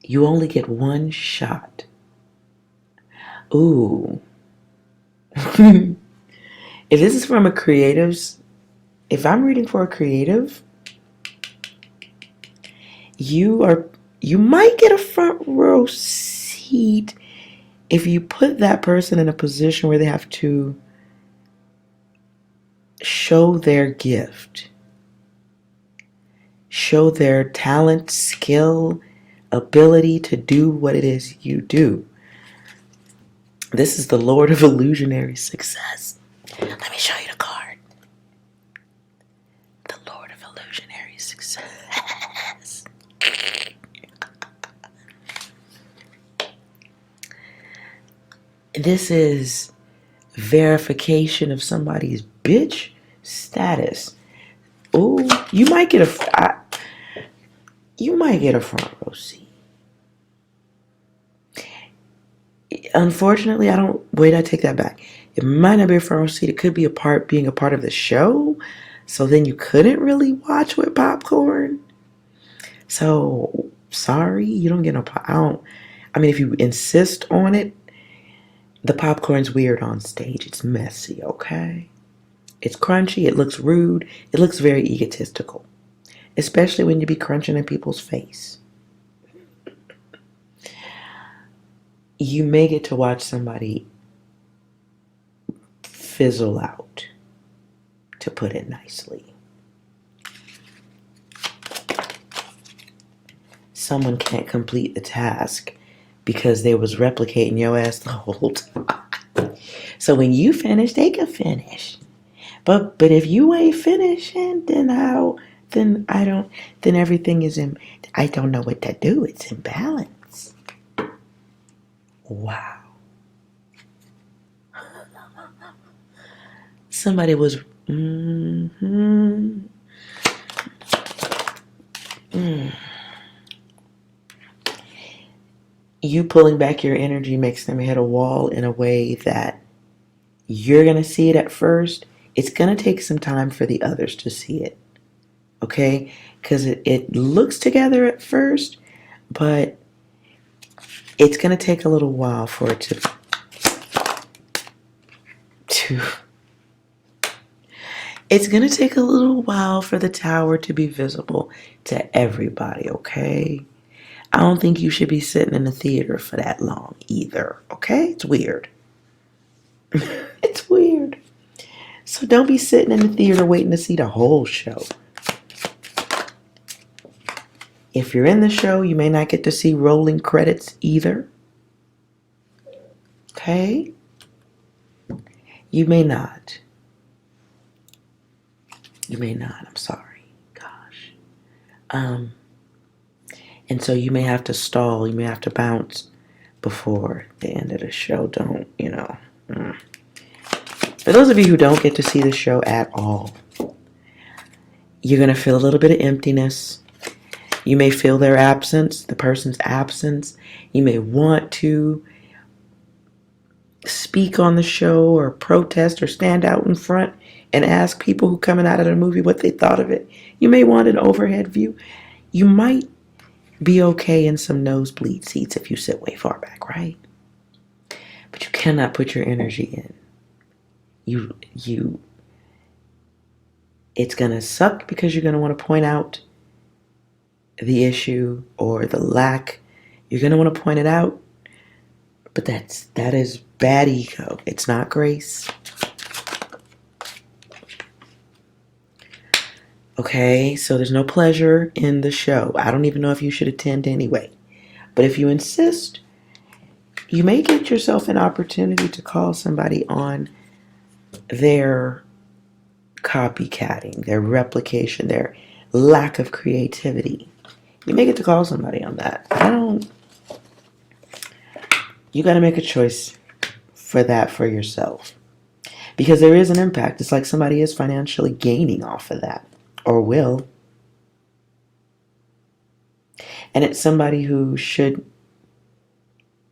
You only get one shot. Ooh. If this is from a creative's, if I'm reading for a creative, you might get a front row seat if you put that person in a position where they have to show their gift, show their talent, skill, ability to do what it is you do. This is the Lord of Illusionary Success. Let me show you the card. The Lord of Illusionary Success. This is verification of somebody's bitch status. Ooh, you might get a front row seat. Unfortunately, I take that back. It might not be a front row seat. It could be being a part of the show. So then you couldn't really watch with popcorn. So sorry, you don't get no I mean, if you insist on it, the popcorn's weird on stage. It's messy, okay? It's crunchy. It looks rude. It looks very egotistical, especially when you be crunching in people's face. You may get to watch somebody fizzle out, to put it nicely. Someone can't complete the task because they was replicating your ass the whole time. So when you finish, they can finish. But if you ain't finishing, then how? Then I don't. Then everything is in. I don't know what to do. It's in balance. Wow. Somebody was. You pulling back your energy makes them hit a wall in a way that you're going to see it at first. It's going to take some time for the others to see it. Okay? Because it looks together at first, but it's going to take a little while for it to it's going to take a little while for the tower to be visible to everybody, okay? I don't think you should be sitting in the theater for that long either, okay? It's weird. It's weird. So don't be sitting in the theater waiting to see the whole show. If you're in the show, you may not get to see rolling credits either. Okay? You may not. You may not. I'm sorry. Gosh. And so you may have to stall. You may have to bounce before the end of the show. Don't, For those of you who don't get to see the show at all, you're going to feel a little bit of emptiness. You may feel their absence, the person's absence. You may want to speak on the show or protest or stand out in front and ask people who are coming out of the movie what they thought of it. You may want an overhead view. You might be okay in some nosebleed seats if you sit way far back, right? But you cannot put your energy in. It's going to suck because you're going to want to point out the issue or the lack. You're going to want to point it out. But that is bad ego. It's not grace. Okay, so there's no pleasure in the show. I don't even know if you should attend anyway. But if you insist, you may get yourself an opportunity to call somebody on their copycatting, their replication, their lack of creativity. You may get to call somebody on that. You got to make a choice for that for yourself. Because there is an impact. It's like somebody is financially gaining off of that. Or will. And it's somebody who should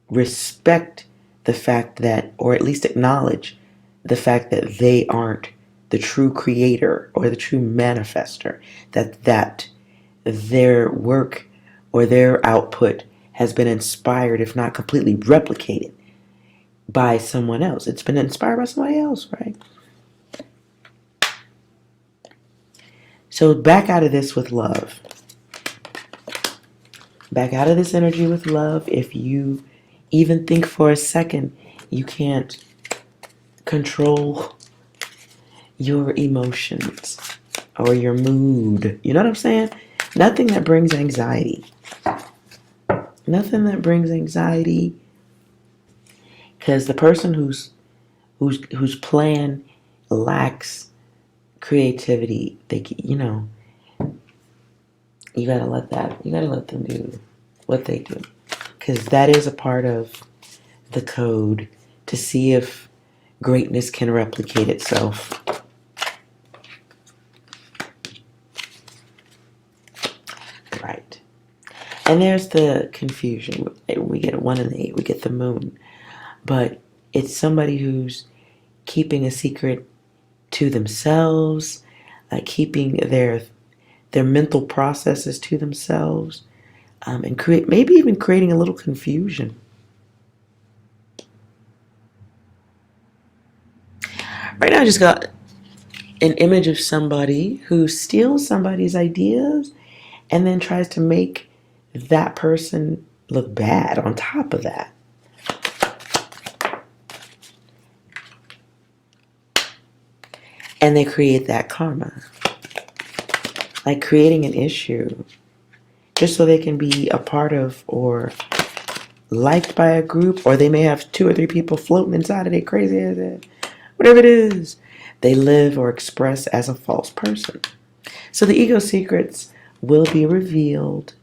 respect the fact that, or at least acknowledge the fact that they aren't the true creator or the true manifester. That their work or their output has been inspired, if not completely replicated, by someone else. It's been inspired by somebody else, right? So back out of this with love. Back out of this energy with love. If you even think for a second you can't control your emotions or your mood. You know what I'm saying? Nothing that brings anxiety. Nothing that brings anxiety. Because the person whose plan lacks creativity, you gotta let them do what they do, because that is a part of the code to see if greatness can replicate itself. Right. And there's the confusion. We get 1 and 8, we get the moon, but it's somebody who's keeping a secret to themselves, keeping their mental processes to themselves, and maybe even creating a little confusion. Right now I just got an image of somebody who steals somebody's ideas and then tries to make that person look bad on top of that. And they create that karma. Like creating an issue just so they can be a part of or liked by a group, or they may have 2 or 3 people floating inside of their crazy ass. whatever it is they live or express as a false person. So the ego secrets will be revealed.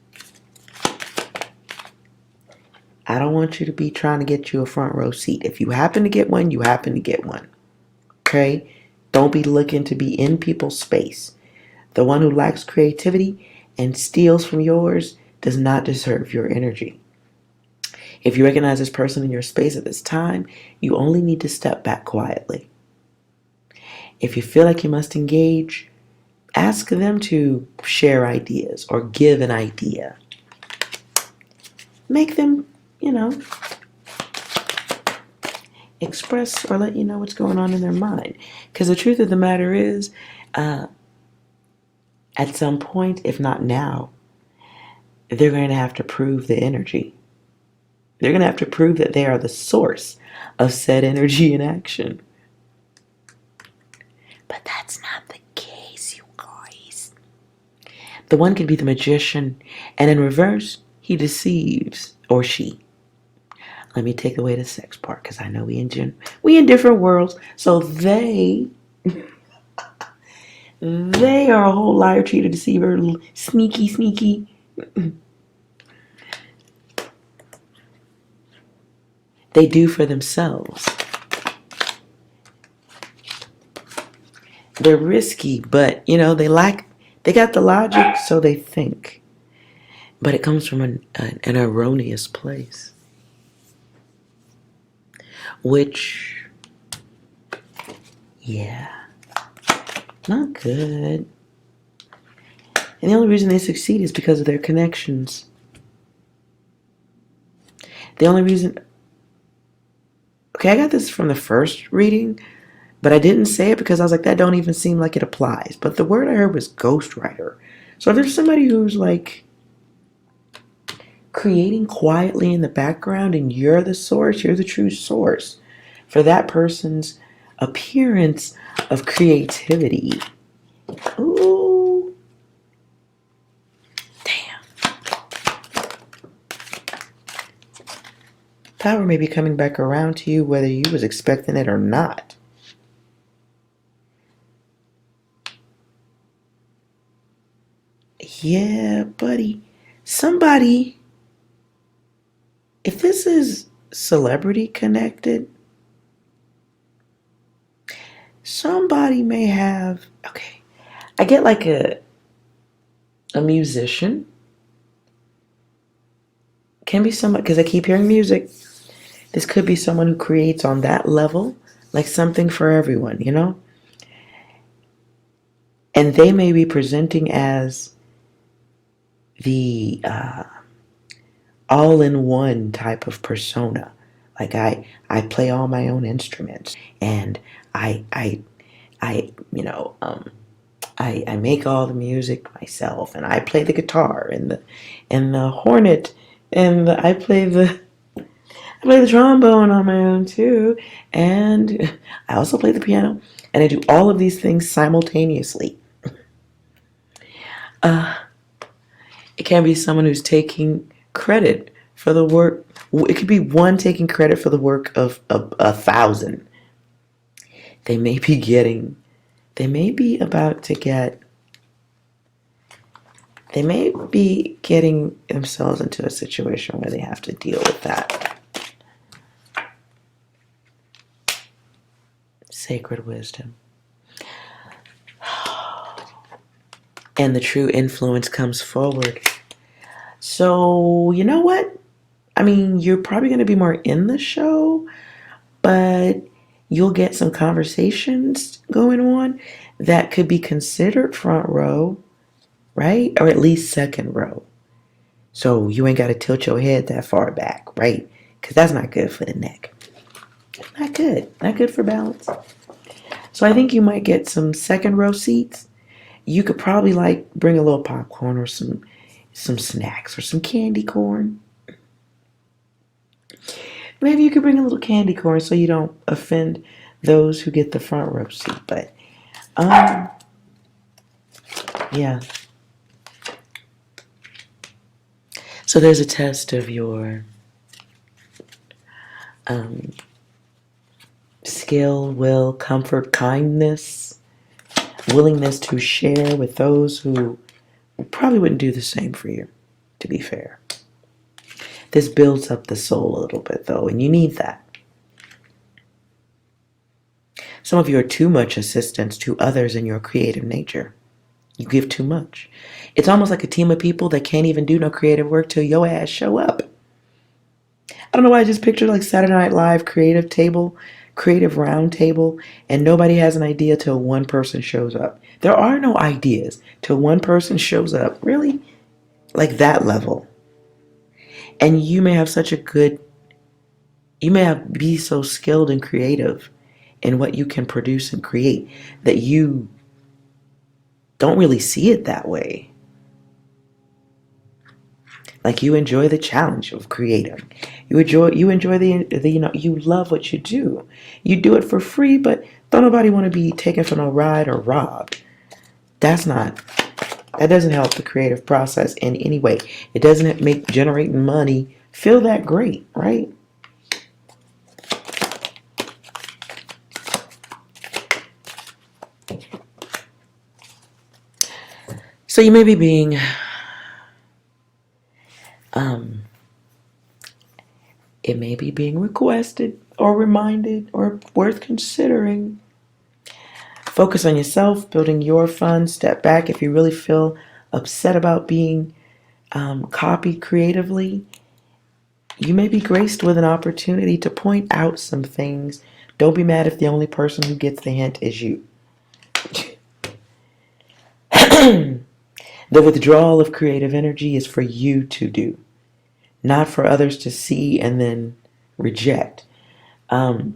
I don't want you to be trying to get you a front row seat. If you happen to get one, you happen to get one. Okay? Don't be looking to be in people's space. The one who lacks creativity and steals from yours does not deserve your energy. If you recognize this person in your space at this time, you only need to step back quietly. If you feel like you must engage, ask them to share ideas or give an idea. Make them, express or let you know what's going on in their mind. Because the truth of the matter is, at some point, if not now, they're going to have to prove the energy. They're going to have to prove that they are the source of said energy in action. But that's not the case, you guys. The one can be the magician, and in reverse, he deceives, or she. Let me take away the sex part, because I know we in different worlds. So they are a whole liar, cheater, deceiver, sneaky. They do for themselves. They're risky, but they got the logic, so they think. But it comes from an erroneous place. Which, not good. And the only reason they succeed is because of their connections. The only reason... Okay, I got this from the first reading, but I didn't say it because I was like, that don't even seem like it applies. But the word I heard was ghostwriter. So if there's somebody who's like creating quietly in the background and you're the source, you're the true source for that person's appearance of creativity. Ooh. Damn. Power may be coming back around to you whether you was expecting it or not. Yeah, buddy. Somebody, if this is celebrity connected, somebody may have, okay, I get like a musician. Can be somebody, because I keep hearing music. This could be someone who creates on that level, like something for everyone, And they may be presenting as the all-in-one type of persona. Like I play all my own instruments, and I make all the music myself, and I play the guitar and the hornet, and I play the trombone on my own too, and I also play the piano, and I do all of these things simultaneously. It can be someone who's taking credit for the work. It could be one taking credit for the work of 1,000. They may be getting themselves into a situation where they have to deal with that. Sacred wisdom. And the true influence comes forward. So, you know what? I mean, you're probably going to be more in the show, but you'll get some conversations going on that could be considered front row, right? Or at least second row. So you ain't got to tilt your head that far back, right? Because that's not good for the neck. Not good. Not good for balance. So I think you might get some second row seats. You could probably bring a little popcorn or some snacks or some candy corn. Maybe you could bring a little candy corn so you don't offend those who get the front row seat. But yeah. So there's a test of your skill, will, comfort, kindness, willingness to share with those who probably wouldn't do the same for you, to be fair. This builds up the soul a little bit, though, and you need that. Some of you are too much assistance to others in your creative nature. You give too much. It's almost like a team of people that can't even do no creative work till your ass show up. I don't know why I just pictured like Saturday Night Live creative round table, and nobody has an idea till one person shows up. There are no ideas till one person shows up. Really? Like that level. And you may have be so skilled and creative in what you can produce and create that you don't really see it that way. Like you enjoy the challenge of creating. You enjoy the you love what you do. You do it for free, but don't nobody want to be taken for no ride or robbed. That doesn't help the creative process in any way. It doesn't make generating money feel that great, right? So you may be being it may be being requested or reminded or worth considering. Focus on yourself, building your fun. Step back if you really feel upset about being copied creatively. You may be graced with an opportunity to point out some things. Don't be mad if the only person who gets the hint is you. The withdrawal of creative energy is for you to do, not for others to see and then reject. The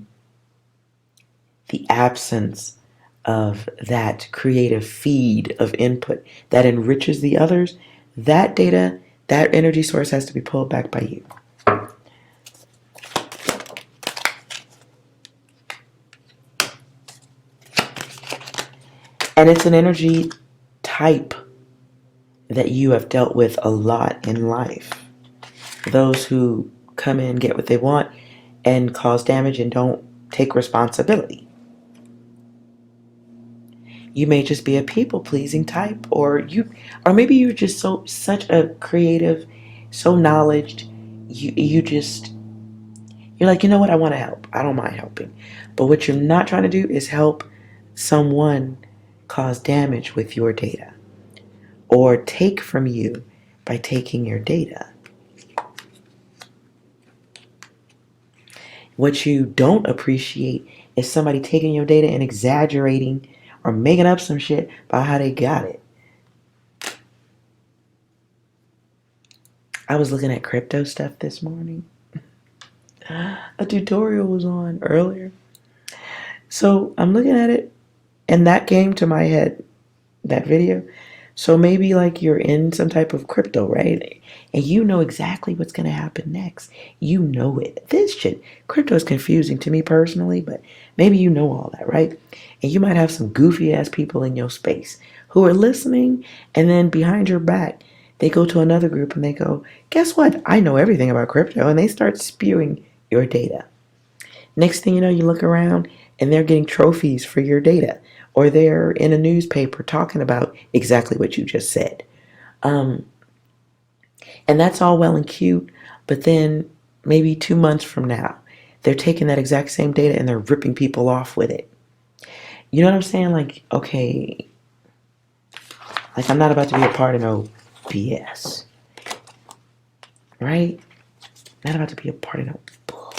absence of that creative feed of input that enriches the others, that data, that energy source has to be pulled back by you. And it's an energy type that you have dealt with a lot in life. Those who come in, get what they want, and cause damage and don't take responsibility. You may just be a people-pleasing type, or maybe you're just such a creative, so knowledged, you're like, you know what, I want to help. I don't mind helping. But what you're not trying to do is help someone cause damage with your data or take from you by taking your data. What you don't appreciate is somebody taking your data and exaggerating or making up some shit about how they got it. I was looking at crypto stuff this morning. A tutorial was on earlier. So I'm looking at it, and that came to my head, that video. So maybe like you're in some type of crypto, right? And you know exactly what's going to happen next. You know it. Crypto is confusing to me personally, but maybe you know all that, right? And you might have some goofy ass people in your space who are listening, and then behind your back, they go to another group and they go, guess what? I know everything about crypto. And they start spewing your data. Next thing you know, you look around and they're getting trophies for your data. Or they're in a newspaper talking about exactly what you just said. And that's all well and cute, but then maybe 2 months from now, they're taking that exact same data and they're ripping people off with it. You know what I'm saying? Like, okay, like I'm not about to be a part of no BS. Right? Not about to be a part of no bull.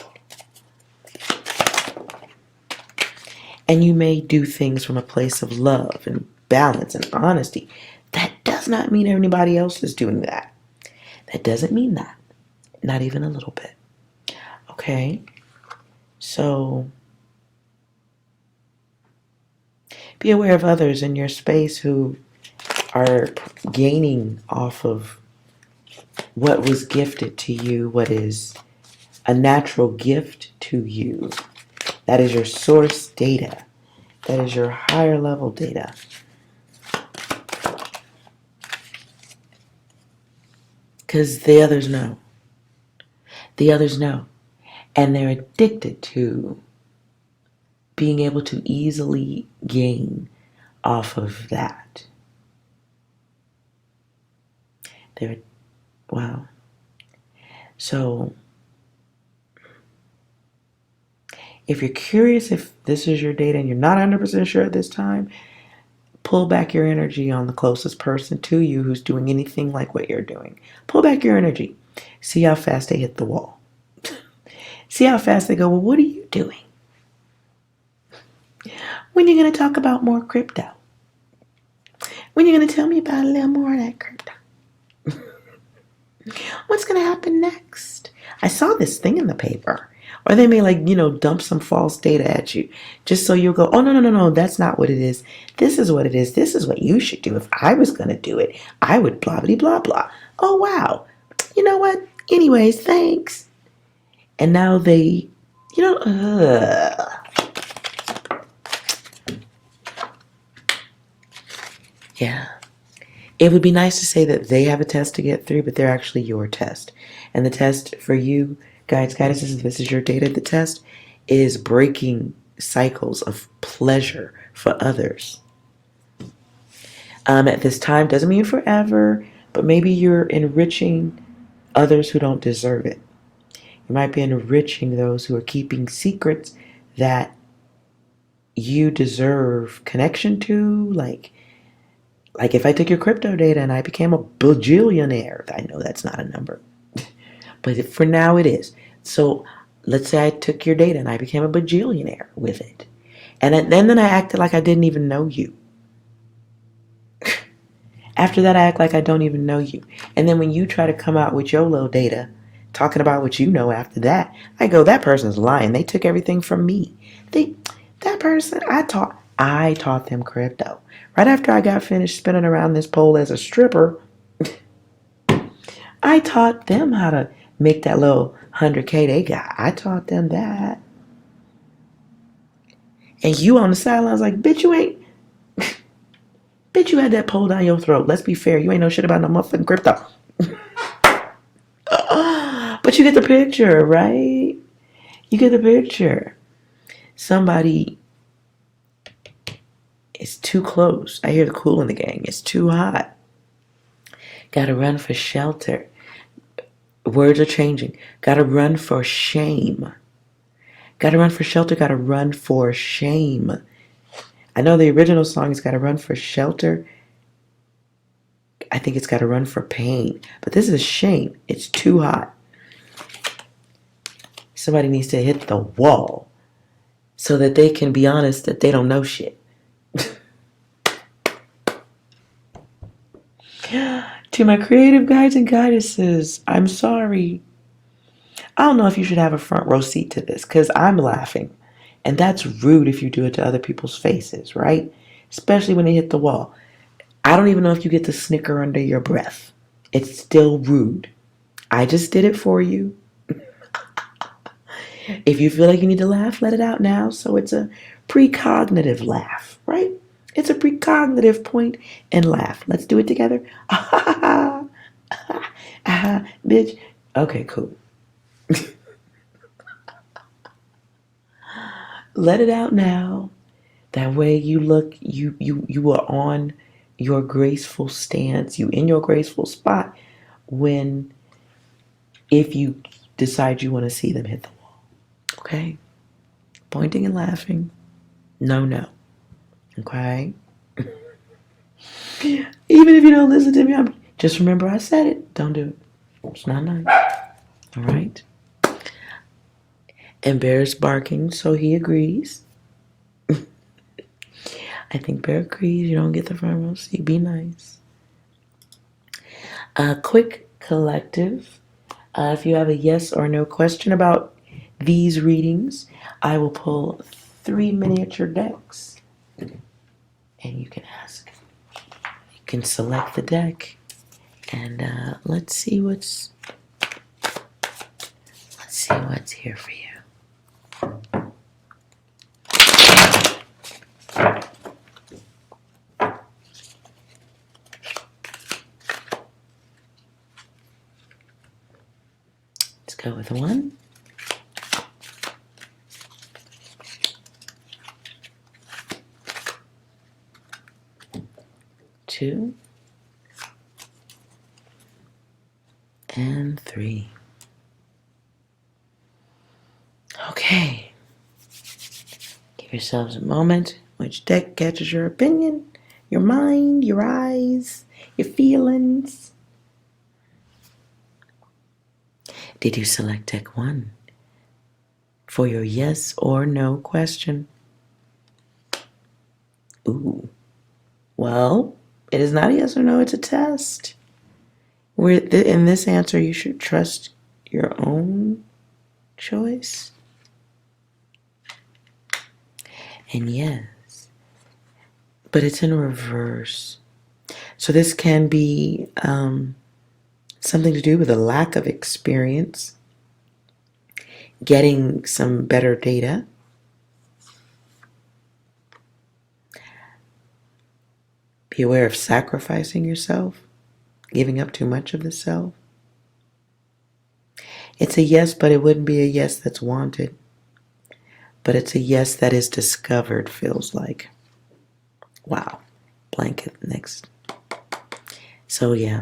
And you may do things from a place of love and balance and honesty. That does not mean everybody else is doing that. That doesn't mean that. Not even a little bit. Okay? So, be aware of others in your space who are gaining off of what was gifted to you, what is a natural gift to you. That is your source data. That is your higher level data. Because the others know. The others know. And they're addicted to being able to easily gain off of that. There, wow. So, if you're curious if this is your data and you're not 100% sure at this time, pull back your energy on the closest person to you who's doing anything like what you're doing. Pull back your energy. See how fast they hit the wall. See how fast they go, well, what are you doing? When are you going to talk about more crypto? When are you going to tell me about a little more of that crypto? What's going to happen next? I saw this thing in the paper. Or they may dump some false data at you just so you'll go, oh, no, that's not what it is. This is what it is. This is what you should do. If I was going to do it, I would blah, blah, blah, blah. Oh, wow. You know what? Anyways, thanks. And now they, yeah. It would be nice to say that they have a test to get through, but they're actually your test. And the test for you, guidances, if this is your data, the test is breaking cycles of pleasure for others. At this time, doesn't mean forever, but maybe you're enriching others who don't deserve it. You might be enriching those who are keeping secrets that you deserve connection to, like if I took your crypto data and I became a bajillionaire, I know that's not a number, but for now it is. So let's say I took your data and I became a bajillionaire with it. And then I acted like I didn't even know you. After that, I act like I don't even know you. And then when you try to come out with your little data, talking about what you know after that, I go, that person's lying. They took everything from me. That person, I taught them crypto. Right after I got finished spinning around this pole as a stripper, I taught them how to make that little 100K they got. I taught them that. And you on the sidelines like, bitch, you ain't. Bitch, you had that pole down your throat. Let's be fair. You ain't know shit about no motherfucking crypto. But you get the picture, right? You get the picture. Somebody is too close. I hear the Kool in the Gang. It's too hot. Gotta run for shelter. Words are changing. Gotta run for shame. Gotta run for shelter. Gotta run for shame. I know the original song is gotta run for shelter. I think it's gotta run for pain. But this is shame. It's too hot. Somebody needs to hit the wall so that they can be honest that they don't know shit. To my creative guides and goddesses, I'm sorry. I don't know if you should have a front row seat to this because I'm laughing. And that's rude if you do it to other people's faces, right? Especially when they hit the wall. I don't even know if you get to snicker under your breath. It's still rude. I just did it for you. If you feel like you need to laugh, let it out now. So it's a precognitive laugh, right? It's a precognitive point and laugh. Let's do it together. Bitch. Okay, cool. Let it out now. That way you look, you are on your graceful stance. You in your graceful spot when, if you decide you want to see them hit the wall. Okay? Pointing and laughing. No. Okay? Even if you don't listen to me, just remember I said it. Don't do it. It's not nice. All right? And Bear's barking, so he agrees. I think Bear agrees. You don't get the front row seat. Be nice. Quick collective. If you have a yes or no question about these readings, I will pull 3 miniature decks. And you can ask. You can select the deck. And let's see what's here for you. Let's go with 1. 2, and 3. Okay. Give yourselves a moment. Which deck catches your opinion, your mind, your eyes, your feelings? Did you select deck 1 for your yes or no question? Ooh. Well, it is not a yes or no, it's a test. In this answer, you should trust your own choice. And yes, but it's in reverse. So this can be something to do with a lack of experience, getting some better data, be aware of sacrificing yourself, giving up too much of the self. It's a yes, but it wouldn't be a yes that's wanted. But it's a yes that is discovered, feels like. Wow. Blanket next. So yeah,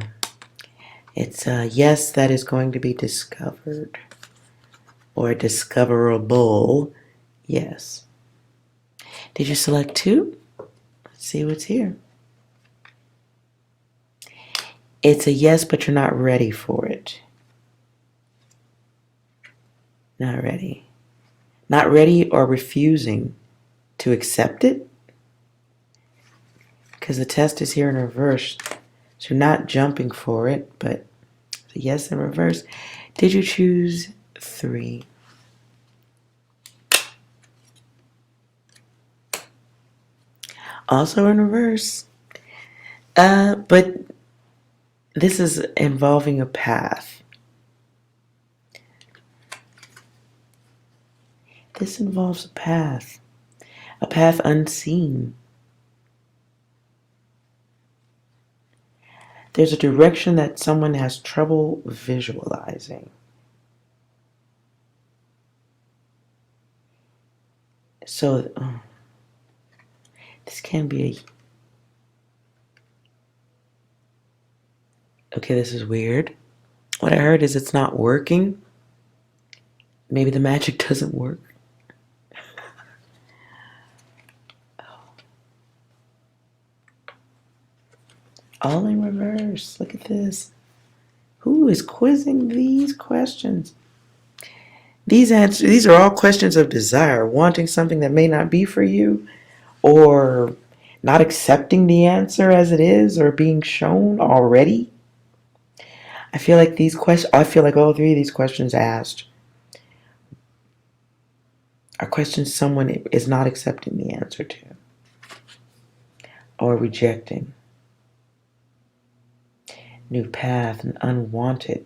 it's a yes that is going to be discovered, or discoverable yes. Did you select 2? Let's see what's here. It's a yes, but you're not ready for it. Not ready. Not ready or refusing to accept it. Because the test is here in reverse. So you're not jumping for it, but it's a yes in reverse. Did you choose 3? Also in reverse. But this is involving a path. This involves a path unseen. There's a direction that someone has trouble visualizing. So, this can be okay, this is weird. What I heard is it's not working. Maybe the magic doesn't work. All in reverse. Look at this. Who is quizzing these questions? These are all questions of desire, wanting something that may not be for you, or not accepting the answer as it is, or being shown already. I feel like all 3 of these questions asked are questions someone is not accepting the answer to, or rejecting. New path and unwanted.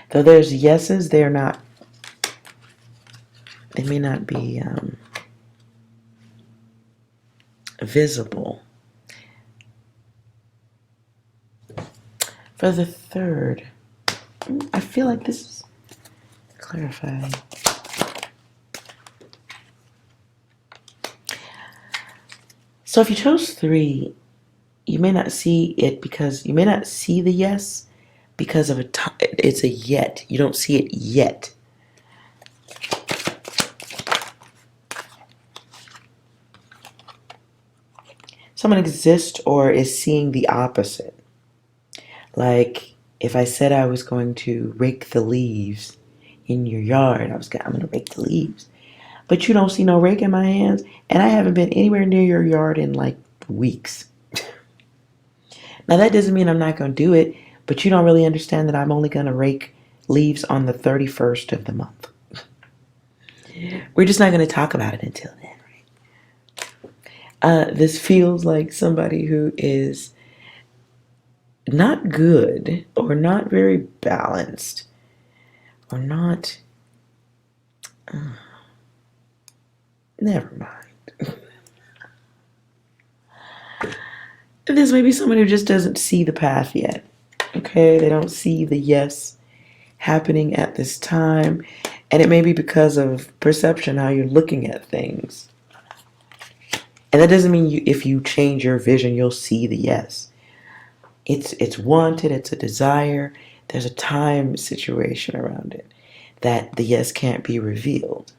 Though there's yeses, they may not be visible. For the 3rd, I feel like this is clarifying. So if you chose 3, you may not see it because you may not see the yes because of it's a yet. You don't see it yet. Someone exists or is seeing the opposite. Like if I said I was going to rake the leaves in your yard, I'm going to rake the leaves. But you don't see no rake in my hands, and I haven't been anywhere near your yard in like weeks. Now that doesn't mean I'm not going to do it, but you don't really understand that I'm only going to rake leaves on the 31st of the month. We're just not going to talk about it until then, right? This feels like somebody who is not good, or not very balanced, or not... never mind. This may be someone who just doesn't see the path yet. Okay, they don't see the yes happening at this time. And it may be because of perception, how you're looking at things. And that doesn't mean if you change your vision, you'll see the yes. It's wanted, it's a desire. There's a time situation around it that the yes can't be revealed.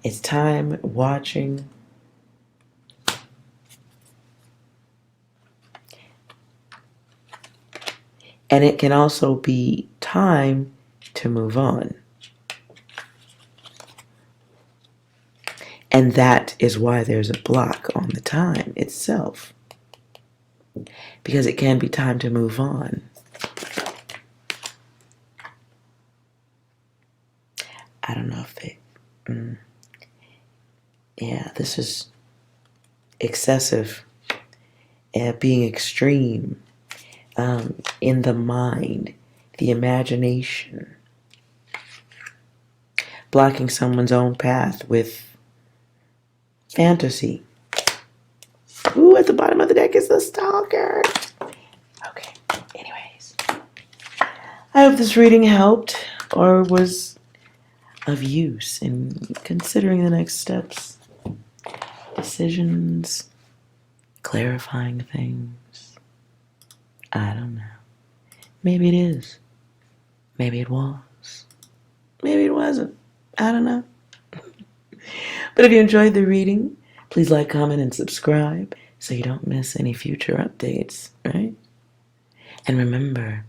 It's time watching. And it can also be time to move on. And that is why there's a block on the time itself. Because it can be time to move on. I don't know if they... yeah, this is excessive. Being extreme. In the mind. The imagination. Blocking someone's own path with fantasy. Ooh, at the bottom of the deck is the Stalker. Okay, anyways. I hope this reading helped or was of use in considering the next steps, decisions, clarifying things. I don't know. Maybe it is. Maybe it was. Maybe it wasn't. I don't know. But if you enjoyed the reading, please like, comment, and subscribe so you don't miss any future updates, right? And remember,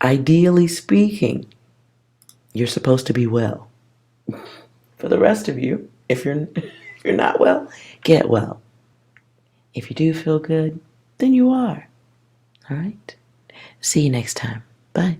ideally speaking, you're supposed to be well. For the rest of you, if you're not well, get well. If you do feel good, then you are. All right? See you next time. Bye.